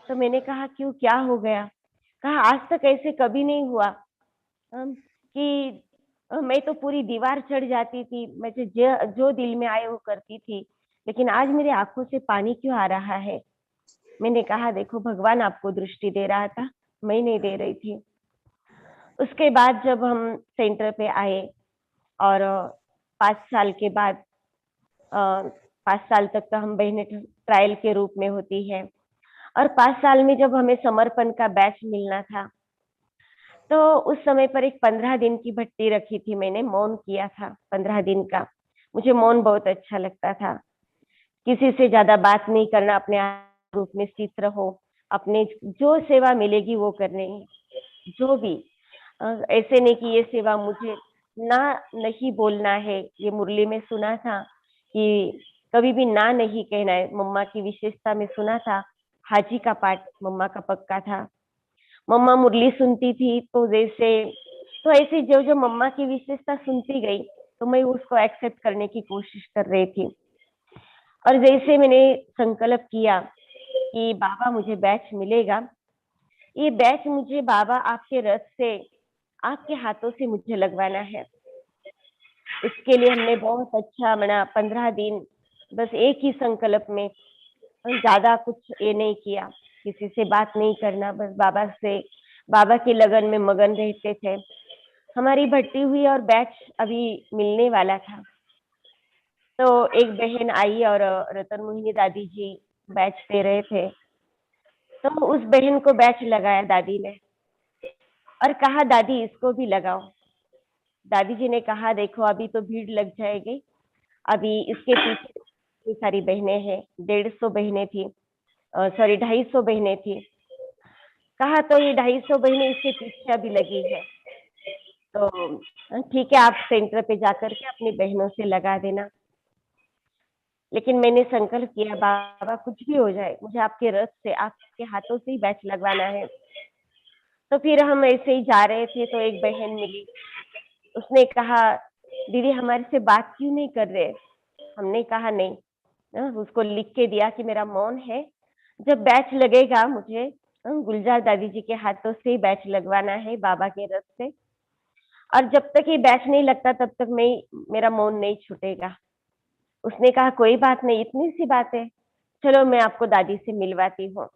तो मैंने कहा क्यों, क्या हो गया? कहा आज तक ऐसे कभी नहीं हुआ कि मैं तो पूरी दीवार चढ़ जाती थी, मैं जो दिल में आए वो करती थी, लेकिन आज मेरी आंखों से पानी क्यों आ रहा है? मैंने कहा देखो भगवान आपको दृष्टि दे रहा था, मैं नहीं दे रही थी। उसके बाद जब हम सेंटर पे आए और 5 साल के बाद 5 साल तक तो हम बहनें ट्रायल के रूप में होती है, और 5 साल में जब हमें समर्पण का बैच मिलना था तो उस समय पर एक 15 दिन की भट्टी रखी थी, मैंने मौन किया था 15 दिन का। मुझे मौन बहुत अच्छा लगता था, किसी से ज्यादा बात नहीं करना, अपने आप रूप में स्थित रहो, अपने जो सेवा मिलेगी वो करने है, जो भी ऐसे नहीं कि ये सेवा मुझे ना नहीं बोलना है। ये मुरली में सुना था कि कभी भी ना नहीं कहना है। मम्मा की विशेषता में सुना था, हाजी का पाठ मम्मा का पक्का था। मम्मा मुरली सुनती थी तो ऐसे जो जो मम्मा की विशेषता सुनती गई तो मैं उसको एक्सेप्ट करने की कोशिश कर रही थी। और जैसे मैंने संकल्प किया कि बाबा मुझे बैच मिलेगा, ये बैच मुझे बाबा आपके रथ से, आपके हाथों से मुझे लगवाना है। इसके लिए हमने बहुत अच्छा मना 15 दिन बस एक ही संकल्प में, ज्यादा कुछ ये नहीं किया, किसी से बात नहीं करना, बस बाबा की लगन में मगन रहते थे। हमारी भर्ती हुई और बैच अभी मिलने वाला था, तो एक बहन आई और रतन मोहिनी दादी जी बैच दे रहे थे, तो उस बहन को बैच लगाया दादी ने और कहा दादी इसको भी लगाओ। दादी जी ने कहा देखो अभी तो भीड़ लग जाएगी, अभी इसके पीछे इतनी सारी बहनें हैं, 150 बहनें थी, सॉरी 250 बहनें थी। कहा तो ये 250 बहनें इसके पीछे अभी लगी है, तो ठीक है आप सेंटर पे जाकर के अपनी बहनों से लगा देना। लेकिन मैंने संकल्प किया बाबा कुछ भी हो जाए मुझे आपके रथ से, आपके हाथों से ही बैच लगवाना है। तो फिर हम ऐसे ही जा रहे थे तो एक बहन मिली, उसने कहा दीदी हमारे से बात क्यों नहीं कर रहे? हमने कहा नहीं, उसको लिख के दिया कि मेरा मौन है, जब बैच लगेगा मुझे गुलजार दादी जी के हाथों से ही बैच लगवाना है बाबा के रथ से, और जब तक ये बैच नहीं लगता तब तक मेरा मौन नहीं छूटेगा। उसने कहा कोई बात नहीं, इतनी सी बात है, चलो मैं आपको दादी से मिलवाती हूँ,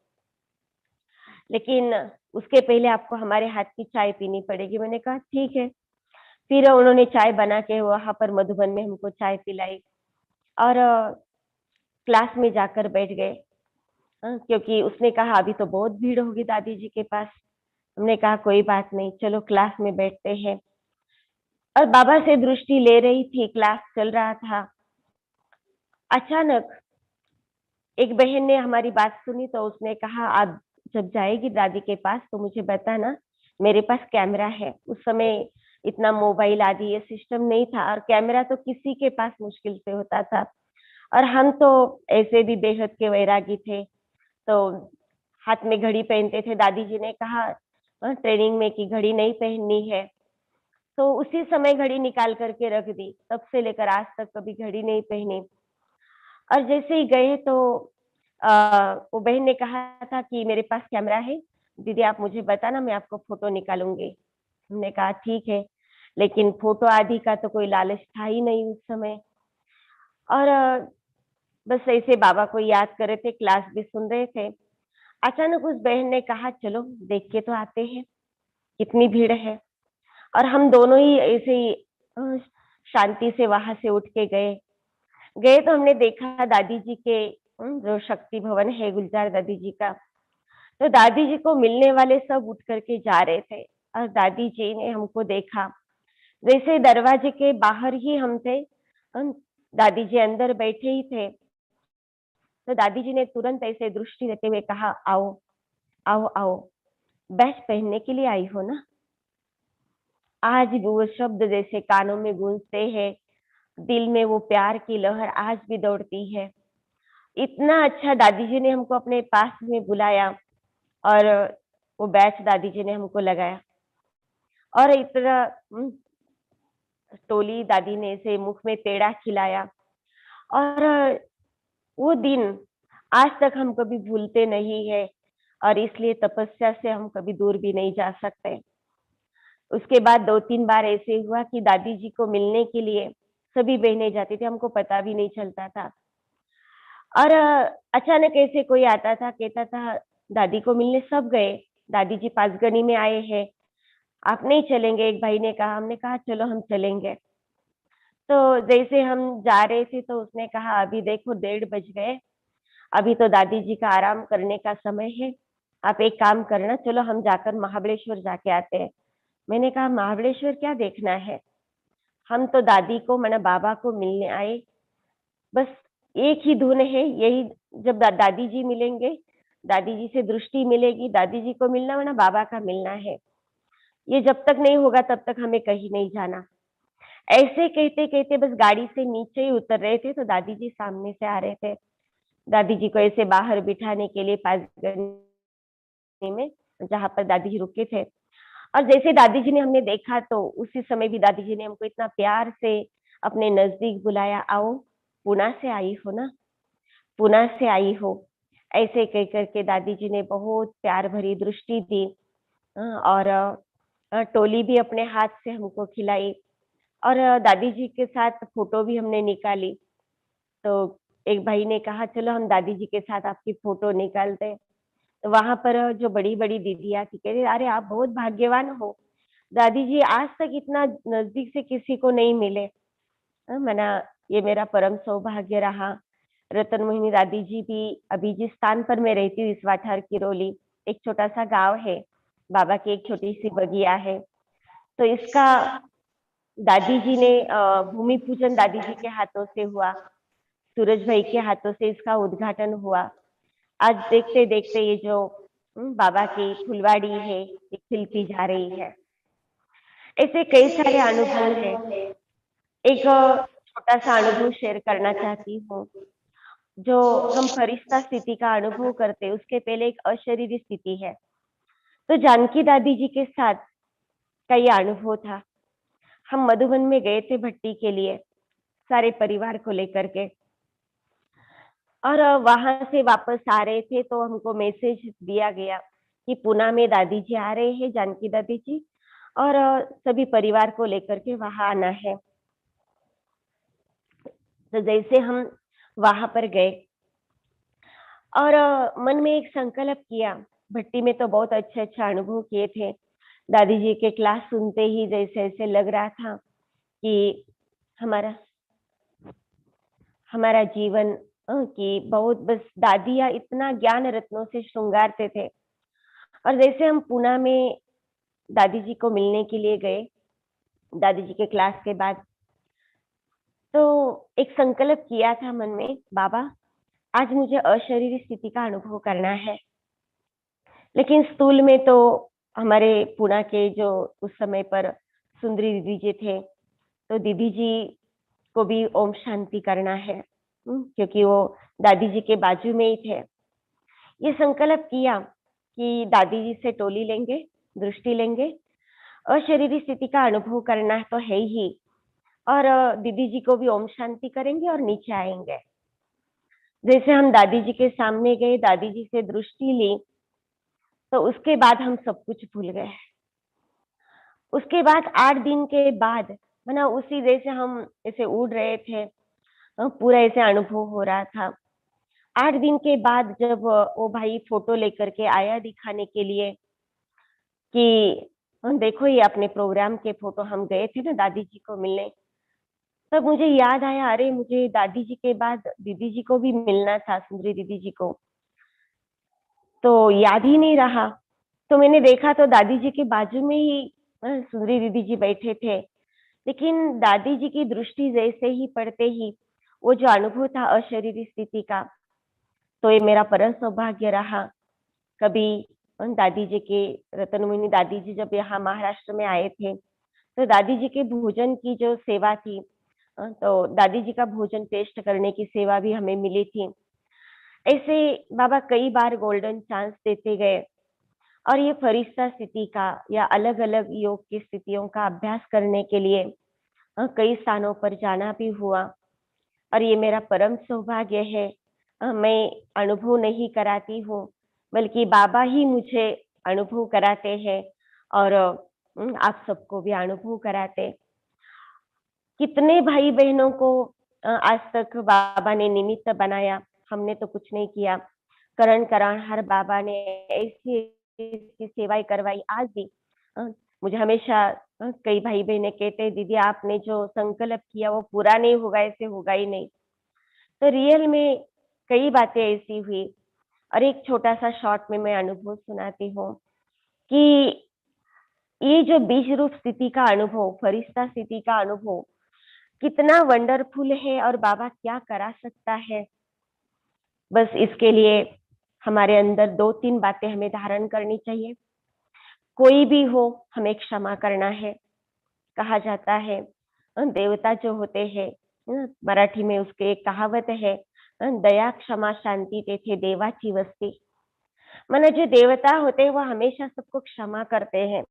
लेकिन उसके पहले आपको हमारे हाथ की चाय पीनी पड़ेगी। मैंने कहा ठीक है। फिर उन्होंने चाय बना के वहां पर मधुबन में हमको चाय पिलाई और क्लास में जाकर बैठ गए, क्योंकि उसने कहा अभी तो बहुत भीड़ होगी दादी जी के पास। हमने कहा कोई बात नहीं, चलो क्लास में बैठते हैं। और बाबा से दृष्टि ले रही थी, क्लास चल रहा था। अचानक एक बहन ने हमारी बात सुनी तो उसने कहा आप जब जाएगी दादी के पास तो मुझे बताना, मेरे पास कैमरा है। उस समय इतना मोबाइल आदि ये सिस्टम नहीं था और कैमरा तो किसी के पास मुश्किल से होता था, और हम तो ऐसे भी बेहद के वैरागी थे, तो हाथ में घड़ी पहनते थे। दादी जी ने कहा ट्रेनिंग में कि घड़ी नहीं पहननी है, तो उसी समय घड़ी निकाल करके रख दी, तब से लेकर आज तक कभी घड़ी नहीं पहनी। और जैसे ही गए तो वो बहन ने कहा था कि मेरे पास कैमरा है दीदी, आप मुझे बताना मैं आपको फोटो निकालूंगी। हमने कहा ठीक है, लेकिन फोटो आदि का तो कोई लालच था ही नहीं उस समय। और बस ऐसे बाबा को याद कर रहे थे, क्लास भी सुन रहे थे। अचानक उस बहन ने कहा चलो देख के तो आते हैं कितनी भीड़ है। और हम दोनों ही ऐसे ही शांति से वहां से उठ के गए गए तो हमने देखा दादी जी के जो शक्ति भवन है गुलजार दादी जी का, तो दादी जी को मिलने वाले सब उठ करके जा रहे थे और दादी जी ने हमको देखा, जैसे दरवाजे के बाहर ही हम थे, दादी जी अंदर बैठे ही थे, तो दादी जी ने तुरंत ऐसे दृष्टि देते हुए कहा, आओ आओ आओ, बैच पहनने के लिए आई हो ना। आज भी वो शब्द जैसे कानों में गूंजते हैं, दिल में वो प्यार की लहर आज भी दौड़ती है। इतना अच्छा दादी जी ने हमको अपने पास में बुलाया और वो बैच दादी जी ने हमको लगाया और इतना टोली दादी ने इसे मुख में पेड़ा खिलाया। और वो दिन आज तक हम कभी भूलते नहीं है और इसलिए तपस्या से हम कभी दूर भी नहीं जा सकते। उसके बाद 2-3 बार ऐसे हुआ कि दादी जी को मिलने के लिए सभी बहनें जाती थी, हमको पता भी नहीं चलता था। और अचानक ऐसे कोई आता था, कहता था दादी को मिलने सब गए, दादी जी पासगनी में आए हैं, आप नहीं चलेंगे? एक भाई ने कहा, हमने कहा चलो हम चलेंगे। तो जैसे हम जा रहे थे तो उसने कहा, अभी देखो 1:30 बज गए, अभी तो दादी जी का आराम करने का समय है, आप एक काम करना, चलो हम जाकर महाबलेश्वर जाके आते हैं। मैंने कहा, महाबलेश्वर क्या देखना है? हम तो दादी को मना बाबा को मिलने आए, बस एक ही धुन है यही, जब दादी जी मिलेंगे, दादी जी से दृष्टि मिलेगी, दादी जी को मिलना मना बाबा का मिलना है, ये जब तक नहीं होगा तब तक हमें कहीं नहीं जाना। ऐसे कहते कहते बस गाड़ी से नीचे ही उतर रहे थे तो दादी जी सामने से आ रहे थे। दादी जी को ऐसे बाहर बिठाने के लिए पासगनी में, जहां पर दादी जी रुके थे, और जैसे दादी जी ने हमने देखा तो उसी समय भी दादी जी ने हमको इतना प्यार से अपने नजदीक बुलाया, आओ पुणे से आई हो ना, पुणे से आई हो, ऐसे कह करके दादी जी ने बहुत प्यार भरी दृष्टि दी। और टोली भी अपने हाथ से हमको खिलाई और दादी जी के साथ फोटो भी हमने निकाली। तो एक भाई ने कहा, चलो हम दादी जी के साथ आपकी फोटो निकालते हैं। तो वहां पर जो बड़ी बड़ी दीदियां थी, कह रही, अरे आप बहुत भाग्यवान हो, दादी जी आज तक इतना नजदीक से किसी को नहीं मिले। मना ये मेरा परम सौभाग्य रहा। रतन मोहिनी दादी जी भी अभी जिस स्थान पर मैं रहती हूँ, इस वाठार किरोली, एक छोटा सा गांव है, बाबा की एक छोटी सी बगिया है, तो इसका दादी जी ने भूमि पूजन दादी जी के हाथों से हुआ, सूरज भाई के हाथों से इसका उद्घाटन हुआ। आज देखते देखते ये जो बाबा की फुलवाड़ी है ये खिलती जा रही है। ऐसे कई सारे अनुभव है। एक छोटा सा अनुभव शेयर करना चाहती हूँ। जो हम फरिश्ता स्थिति का अनुभव करते, उसके पहले एक अशरीरी स्थिति है। तो जानकी दादी जी के साथ का ये अनुभव था। हम मधुबन में गए थे भट्टी के लिए, सारे परिवार को लेकर के, और वहां से वापस आ रहे थे तो हमको मैसेज दिया गया कि पुणे में दादी जी आ रहे हैं, जानकी दादी जी, और सभी परिवार को लेकर के वहां आना है। तो जैसे हम वहां पर गए और मन में एक संकल्प किया, भट्टी में तो बहुत अच्छे अच्छे अनुभव किए थे, दादी जी के क्लास सुनते ही जैसे ऐसे लग रहा था कि हमारा हमारा जीवन कि बहुत बस दादियाँ इतना ज्ञान रत्नों से श्रृंगारते थे। और जैसे हम पुणे में दादी जी को मिलने के लिए गए, दादी जी के क्लास के बाद, तो एक संकल्प किया था मन में, बाबा आज मुझे अशरीरी स्थिति का अनुभव करना है। लेकिन स्थूल में तो हमारे पुणे के जो उस समय पर सुंदरी दीदी जी थे, तो दीदी जी को भी ओम शांति करना है, क्योंकि वो दादी जी के बाजू में ही थे। ये संकल्प किया कि दादी जी से टोली लेंगे, दृष्टि लेंगे, अशरीरी स्थिति का अनुभव करना तो है ही, और दीदी जी को भी ओम शांति करेंगे और नीचे आएंगे। जैसे हम दादी जी के सामने गए, दादी जी से दृष्टि ली, तो उसके बाद हम सब कुछ भूल गए। उसके बाद 8 दिन के बाद माना उसी जैसे हम ऐसे उड़ रहे थे, पूरा ऐसे अनुभव हो रहा था। 8 दिन के बाद जब वो भाई फोटो लेकर के आया दिखाने के लिए कि देखो ये अपने प्रोग्राम के फोटो, हम गए थे ना दादी जी को मिलने, तब मुझे याद आया, अरे मुझे दादी जी के बाद दीदी जी को भी मिलना था, सुंदरी दीदी जी को, तो याद ही नहीं रहा। तो मैंने देखा तो दादी जी के बाजू में ही सुंदरी दीदी जी बैठे थे। लेकिन दादी जी की दृष्टि जैसे ही पड़ते ही वो जो अनुभव था अशरीरी स्थिति का, तो ये मेरा परम सौभाग्य रहा। कभी दादी जी के, रतन मुनि दादी जी जब यहाँ महाराष्ट्र में आए थे, तो दादी जी के भोजन की जो सेवा थी, तो दादी जी का भोजन टेस्ट करने की सेवा भी हमें मिली थी। ऐसे बाबा कई बार गोल्डन चांस देते गए और ये फरिश्ता स्थिति का या अलग अलग योग की स्थितियों का अभ्यास करने के लिए कई स्थानों पर जाना भी हुआ। और ये मेरा परम सौभाग्य है। मैं अनुभव नहीं कराती हूँ, बल्कि बाबा ही मुझे अनुभव कराते हैं और आप सबको भी अनुभव कराते। कितने भाई बहनों को आज तक बाबा ने निमित्त बनाया, हमने तो कुछ नहीं किया। करण करण हर बाबा ने ऐसी ऐसी सेवाएं करवाई। आज भी मुझे हमेशा कई भाई बहने कहते हैं, दीदी आपने जो संकल्प किया वो पूरा नहीं होगा, ऐसे होगा ही नहीं। तो रियल में कई बातें ऐसी हुई। और एक छोटा सा शॉर्ट में मैं अनुभव सुनाती हूँ कि ये जो बीज रूप स्थिति का अनुभव, फरिश्ता स्थिति का अनुभव कितना वंडरफुल है और बाबा क्या करा सकता है। बस इसके लिए हमारे अंदर 2-3 बातें हमें धारण करनी चाहिए। कोई भी हो, हमें क्षमा करना है। कहा जाता है देवता जो होते हैं, मराठी में उसके एक कहावत है, दया क्षमा शांति तेथे देवाची वस्ती। माने जो देवता होते हैं वो हमेशा सबको क्षमा करते हैं।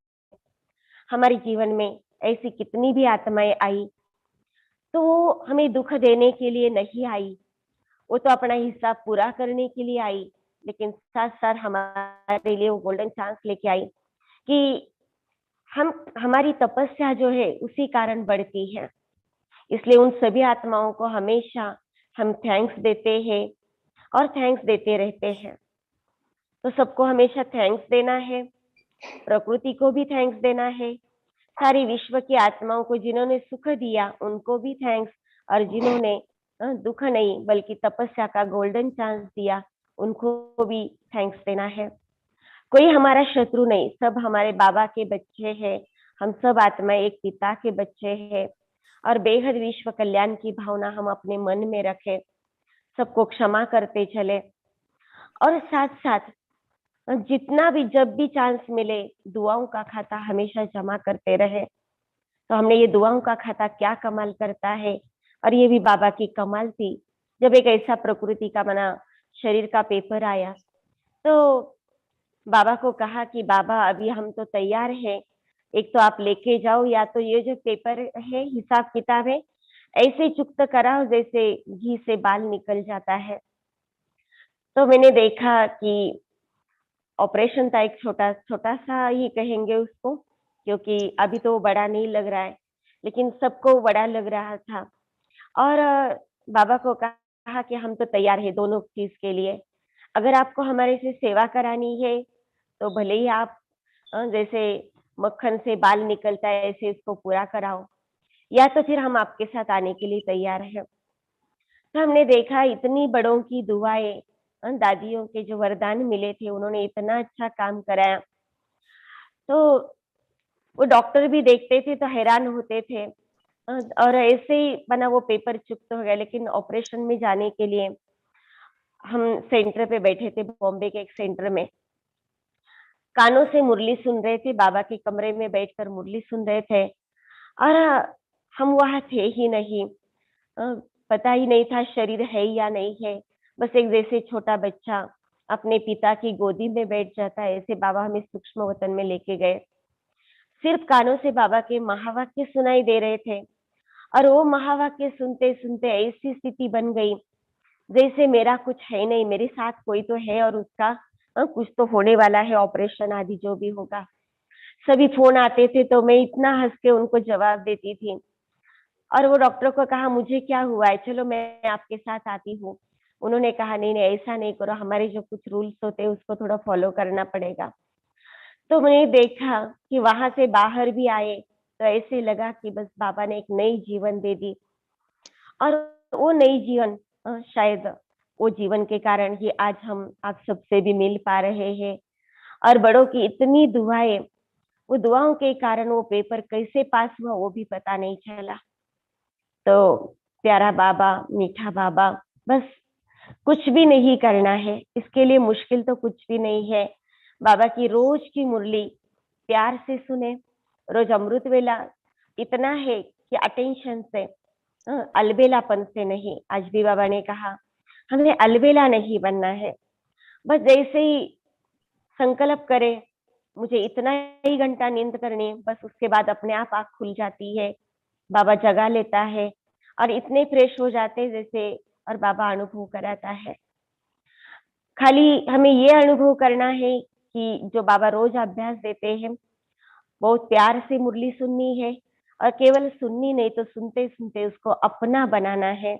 हमारे जीवन में ऐसी कितनी भी आत्माएं आई तो वो हमें दुख देने के लिए नहीं आई, वो तो अपना हिस्सा पूरा करने के लिए आई, लेकिन साथ साथ हमारे लिए वो गोल्डन चांस लेके आई कि हम हमारी तपस्या जो है उसी कारण बढ़ती है। इसलिए उन सभी आत्माओं को हमेशा हम थैंक्स देते हैं और थैंक्स देते रहते हैं। तो सबको हमेशा थैंक्स देना है, प्रकृति को भी थैंक्स देना है, सारी विश्व की आत्माओं को जिन्होंने सुख दिया उनको भी थैंक्स, और जिन्होंने दुख नहीं बल्कि तपस्या का गोल्डन चांस दिया उनको भी थैंक्स देना है। कोई हमारा शत्रु नहीं, सब हमारे बाबा के बच्चे हैं। हम सब आत्माएं एक पिता के बच्चे हैं और बेहद विश्व कल्याण की भावना हम अपने मन में रखें, सबको क्षमा करते चले और साथ साथ जितना भी जब भी चांस मिले दुआओं का खाता हमेशा जमा करते रहे। तो हमने ये दुआओं का खाता क्या कमाल करता है, और ये भी बाबा की कमाल थी। जब एक ऐसा प्रकृति का बना शरीर का पेपर आया तो बाबा को कहा कि बाबा अभी हम तो तैयार हैं, एक तो आप लेके जाओ या तो ये जो पेपर है हिसाब किताब है ऐसे चुक्त कराओ जैसे घी से बाल निकल जाता है। तो मैंने देखा कि ऑपरेशन था, एक छोटा छोटा सा ही कहेंगे उसको, क्योंकि अभी तो बड़ा नहीं लग रहा है लेकिन सबको बड़ा लग रहा था। और बाबा को कहा कि हम तो तैयार है दोनों चीज के लिए, अगर आपको हमारे से सेवा करानी है तो भले ही आप जैसे मक्खन से बाल निकलता है ऐसे इसको पूरा कराओ, या तो फिर हम आपके साथ आने के लिए तैयार हैं। तो हमने देखा इतनी बड़ों की दुआएं, दादियों के जो वरदान मिले थे उन्होंने इतना अच्छा काम कराया। तो वो डॉक्टर भी देखते थे तो हैरान होते थे और ऐसे ही बना वो पेपर चुप्त हो गया। लेकिन ऑपरेशन में जाने के लिए हम सेंटर पे बैठे थे, बॉम्बे के एक सेंटर में, कानों से मुरली सुन रहे थे, बाबा के कमरे में बैठकर मुरली सुन रहे थे और हम वहां थे ही नहीं। पता ही नहीं था शरीर है या नहीं है, बस एक जैसे छोटा बच्चा अपने पिता की गोदी में बैठ जाता है ऐसे बाबा हमें सूक्ष्म वतन में लेके गए। सिर्फ कानों से बाबा के महावाक्य सुनाई दे रहे थे और वो महावाक्य सुनते सुनते ऐसी स्थिति बन गई जैसे मेरा कुछ है नहीं, मेरे साथ कोई तो है और उसका कुछ तो होने वाला है, ऑपरेशन आदि जो भी होगा। सभी फोन आते थे तो मैं इतना हंस के उनको जवाब देती थी और वो डॉक्टर को कहा मुझे क्या हुआ है, चलो मैं आपके साथ आती हूँ। उन्होंने कहा नहीं नहीं ऐसा नहीं करो, हमारे जो कुछ रूल्स होते हैं उसको थोड़ा फॉलो करना पड़ेगा। तो मैंने देखा कि वहां से बाहर भी आए तो ऐसे लगा कि बस बाबा ने एक नई जीवन दे दी और वो नई जीवन शायद वो जीवन के कारण ही आज हम आप सबसे भी मिल पा रहे हैं। और बड़ों की इतनी दुआएं वो दुआओं के कारण वो पेपर कैसे पास हुआ वो भी पता नहीं चला। तो प्यारा बाबा, मीठा बाबा, बस कुछ भी नहीं करना है, इसके लिए मुश्किल तो कुछ भी नहीं है। बाबा की रोज की मुरली प्यार से सुने, रोज अमृत वेला इतना है कि अटेंशन से, अलबेलापन से नहीं। आज भी बाबा ने कहा हमें अलबेला नहीं बनना है, बस जैसे ही संकल्प करे मुझे इतना ही घंटा नींद करनी है, बस उसके बाद अपने आप आँख खुल जाती है, बाबा जगा लेता है और इतने फ्रेश हो जाते हैं जैसे, और बाबा अनुभव कराता है। खाली हमें ये अनुभव करना है कि जो बाबा रोज अभ्यास देते हैं, बहुत प्यार से मुरली सुननी है, और केवल सुननी नहीं तो सुनते सुनते उसको अपना बनाना है।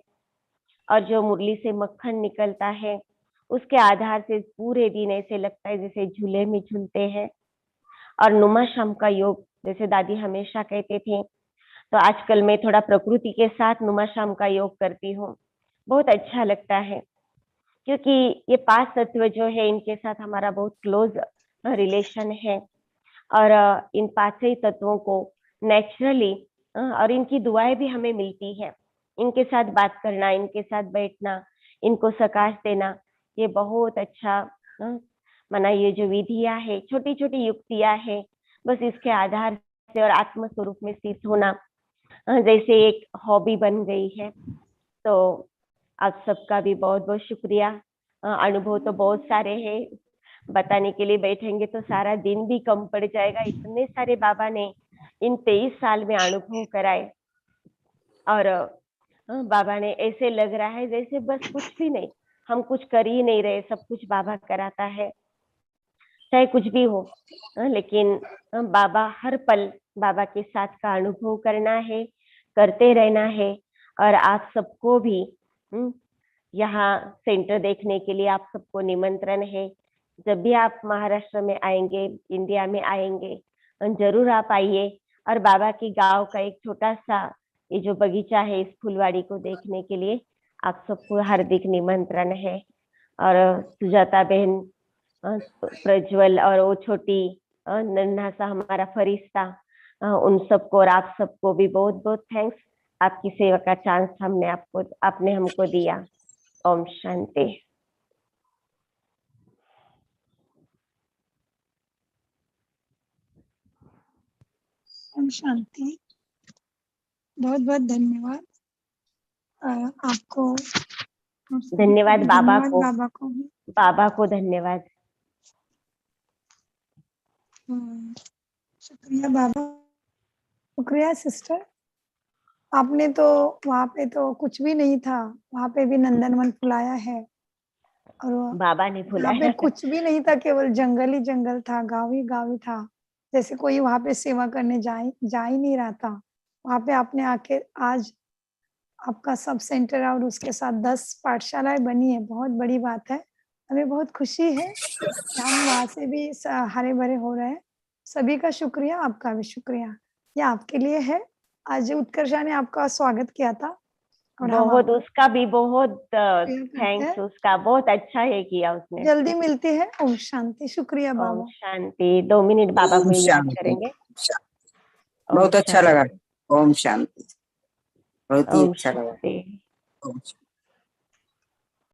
और जो मुरली से मक्खन निकलता है उसके आधार से पूरे दिन ऐसे लगता है जैसे झूले में झूलते हैं। और नुमा शाम का योग जैसे दादी हमेशा कहते थे, तो आजकल मैं थोड़ा प्रकृति के साथ नुमा शाम का योग करती हूँ, बहुत अच्छा लगता है, क्योंकि ये 5 तत्व जो है इनके साथ हमारा बहुत क्लोज रिलेशन है। और इन 5 ही तत्वों को नेचुरली और इनकी दुआएं भी हमें मिलती है। इनके साथ बात करना, इनके साथ बैठना, इनको सकाश देना, ये बहुत अच्छा माना। ये जो विधियां है, छोटी छोटी युक्तियां है, बस इसके आधार से और आत्म स्वरूप में स्थित होना जैसे एक हॉबी बन गई है। तो आप सबका भी बहुत बहुत शुक्रिया। अनुभव तो बहुत सारे हैं, बताने के लिए बैठेंगे तो सारा दिन भी कम पड़ जाएगा। इतने सारे बाबा ने इन 23 साल में अनुभव कराए, और बाबा ने ऐसे लग रहा है जैसे बस कुछ भी नहीं, हम कुछ कर ही नहीं रहे, सब कुछ बाबा कराता है, चाहे कुछ भी हो। लेकिन बाबा हर पल बाबा के साथ का अनुभव करना है, करते रहना है। और आप सबको भी यहाँ सेंटर देखने के लिए आप सबको निमंत्रण है। जब भी आप महाराष्ट्र में आएंगे, इंडिया में आएंगे, जरूर आप आइए। और बाबा की गांव का एक छोटा सा ये जो बगीचा है, इस फुलवाड़ी को देखने के लिए आप सबको हार्दिक निमंत्रण है। और सुजाता बहन, प्रज्वल और वो छोटी नन्हा सा हमारा फरिश्ता, उन सबको और आप सबको भी बहुत बहुत थैंक्स। आपकी सेवा का चांस आपने हमको दिया। ओम शांति। ओम शांति। बहुत बहुत धन्यवाद आपको। धन्यवाद बाबा को, बाबा को भी। बाबा को धन्यवाद। शुक्रिया बाबा। शुक्रिया सिस्टर। आपने तो वहाँ पे तो कुछ भी नहीं था, वहाँ पे भी नंदनवन फुलाया है। और बाबा ने यहाँ फुलाया पे कुछ भी नहीं था, केवल जंगल ही जंगल था, गाँव ही गाँव ही था। जैसे कोई वहाँ पे सेवा करने जा ही नहीं रहा था। वहाँ पे आपने आके आज आपका सब सेंटर और उसके साथ 10 पाठशालाएं बनी है, बहुत बड़ी बात है। हमें बहुत खुशी है कि हम वहाँ से भी हरे भरे हो रहे हैं। सभी का शुक्रिया, आपका भी शुक्रिया। ये आपके लिए है। आज उत्कर्षा ने आपका स्वागत किया था और बहुत, उसका भी बहुत करते थैंक्स, हैं। उसका बहुत अच्छा है किया उसने। जल्दी मिलती है। ओम शांति। शुक्रिया ओम बाबा। शांति। 2 मिनट बाबा ओम को याद शांति। करेंगे। बहुत अच्छा लगा। ओम शांति। बहुत ही ओम अच्छा लगा। शांति। ओम शांति।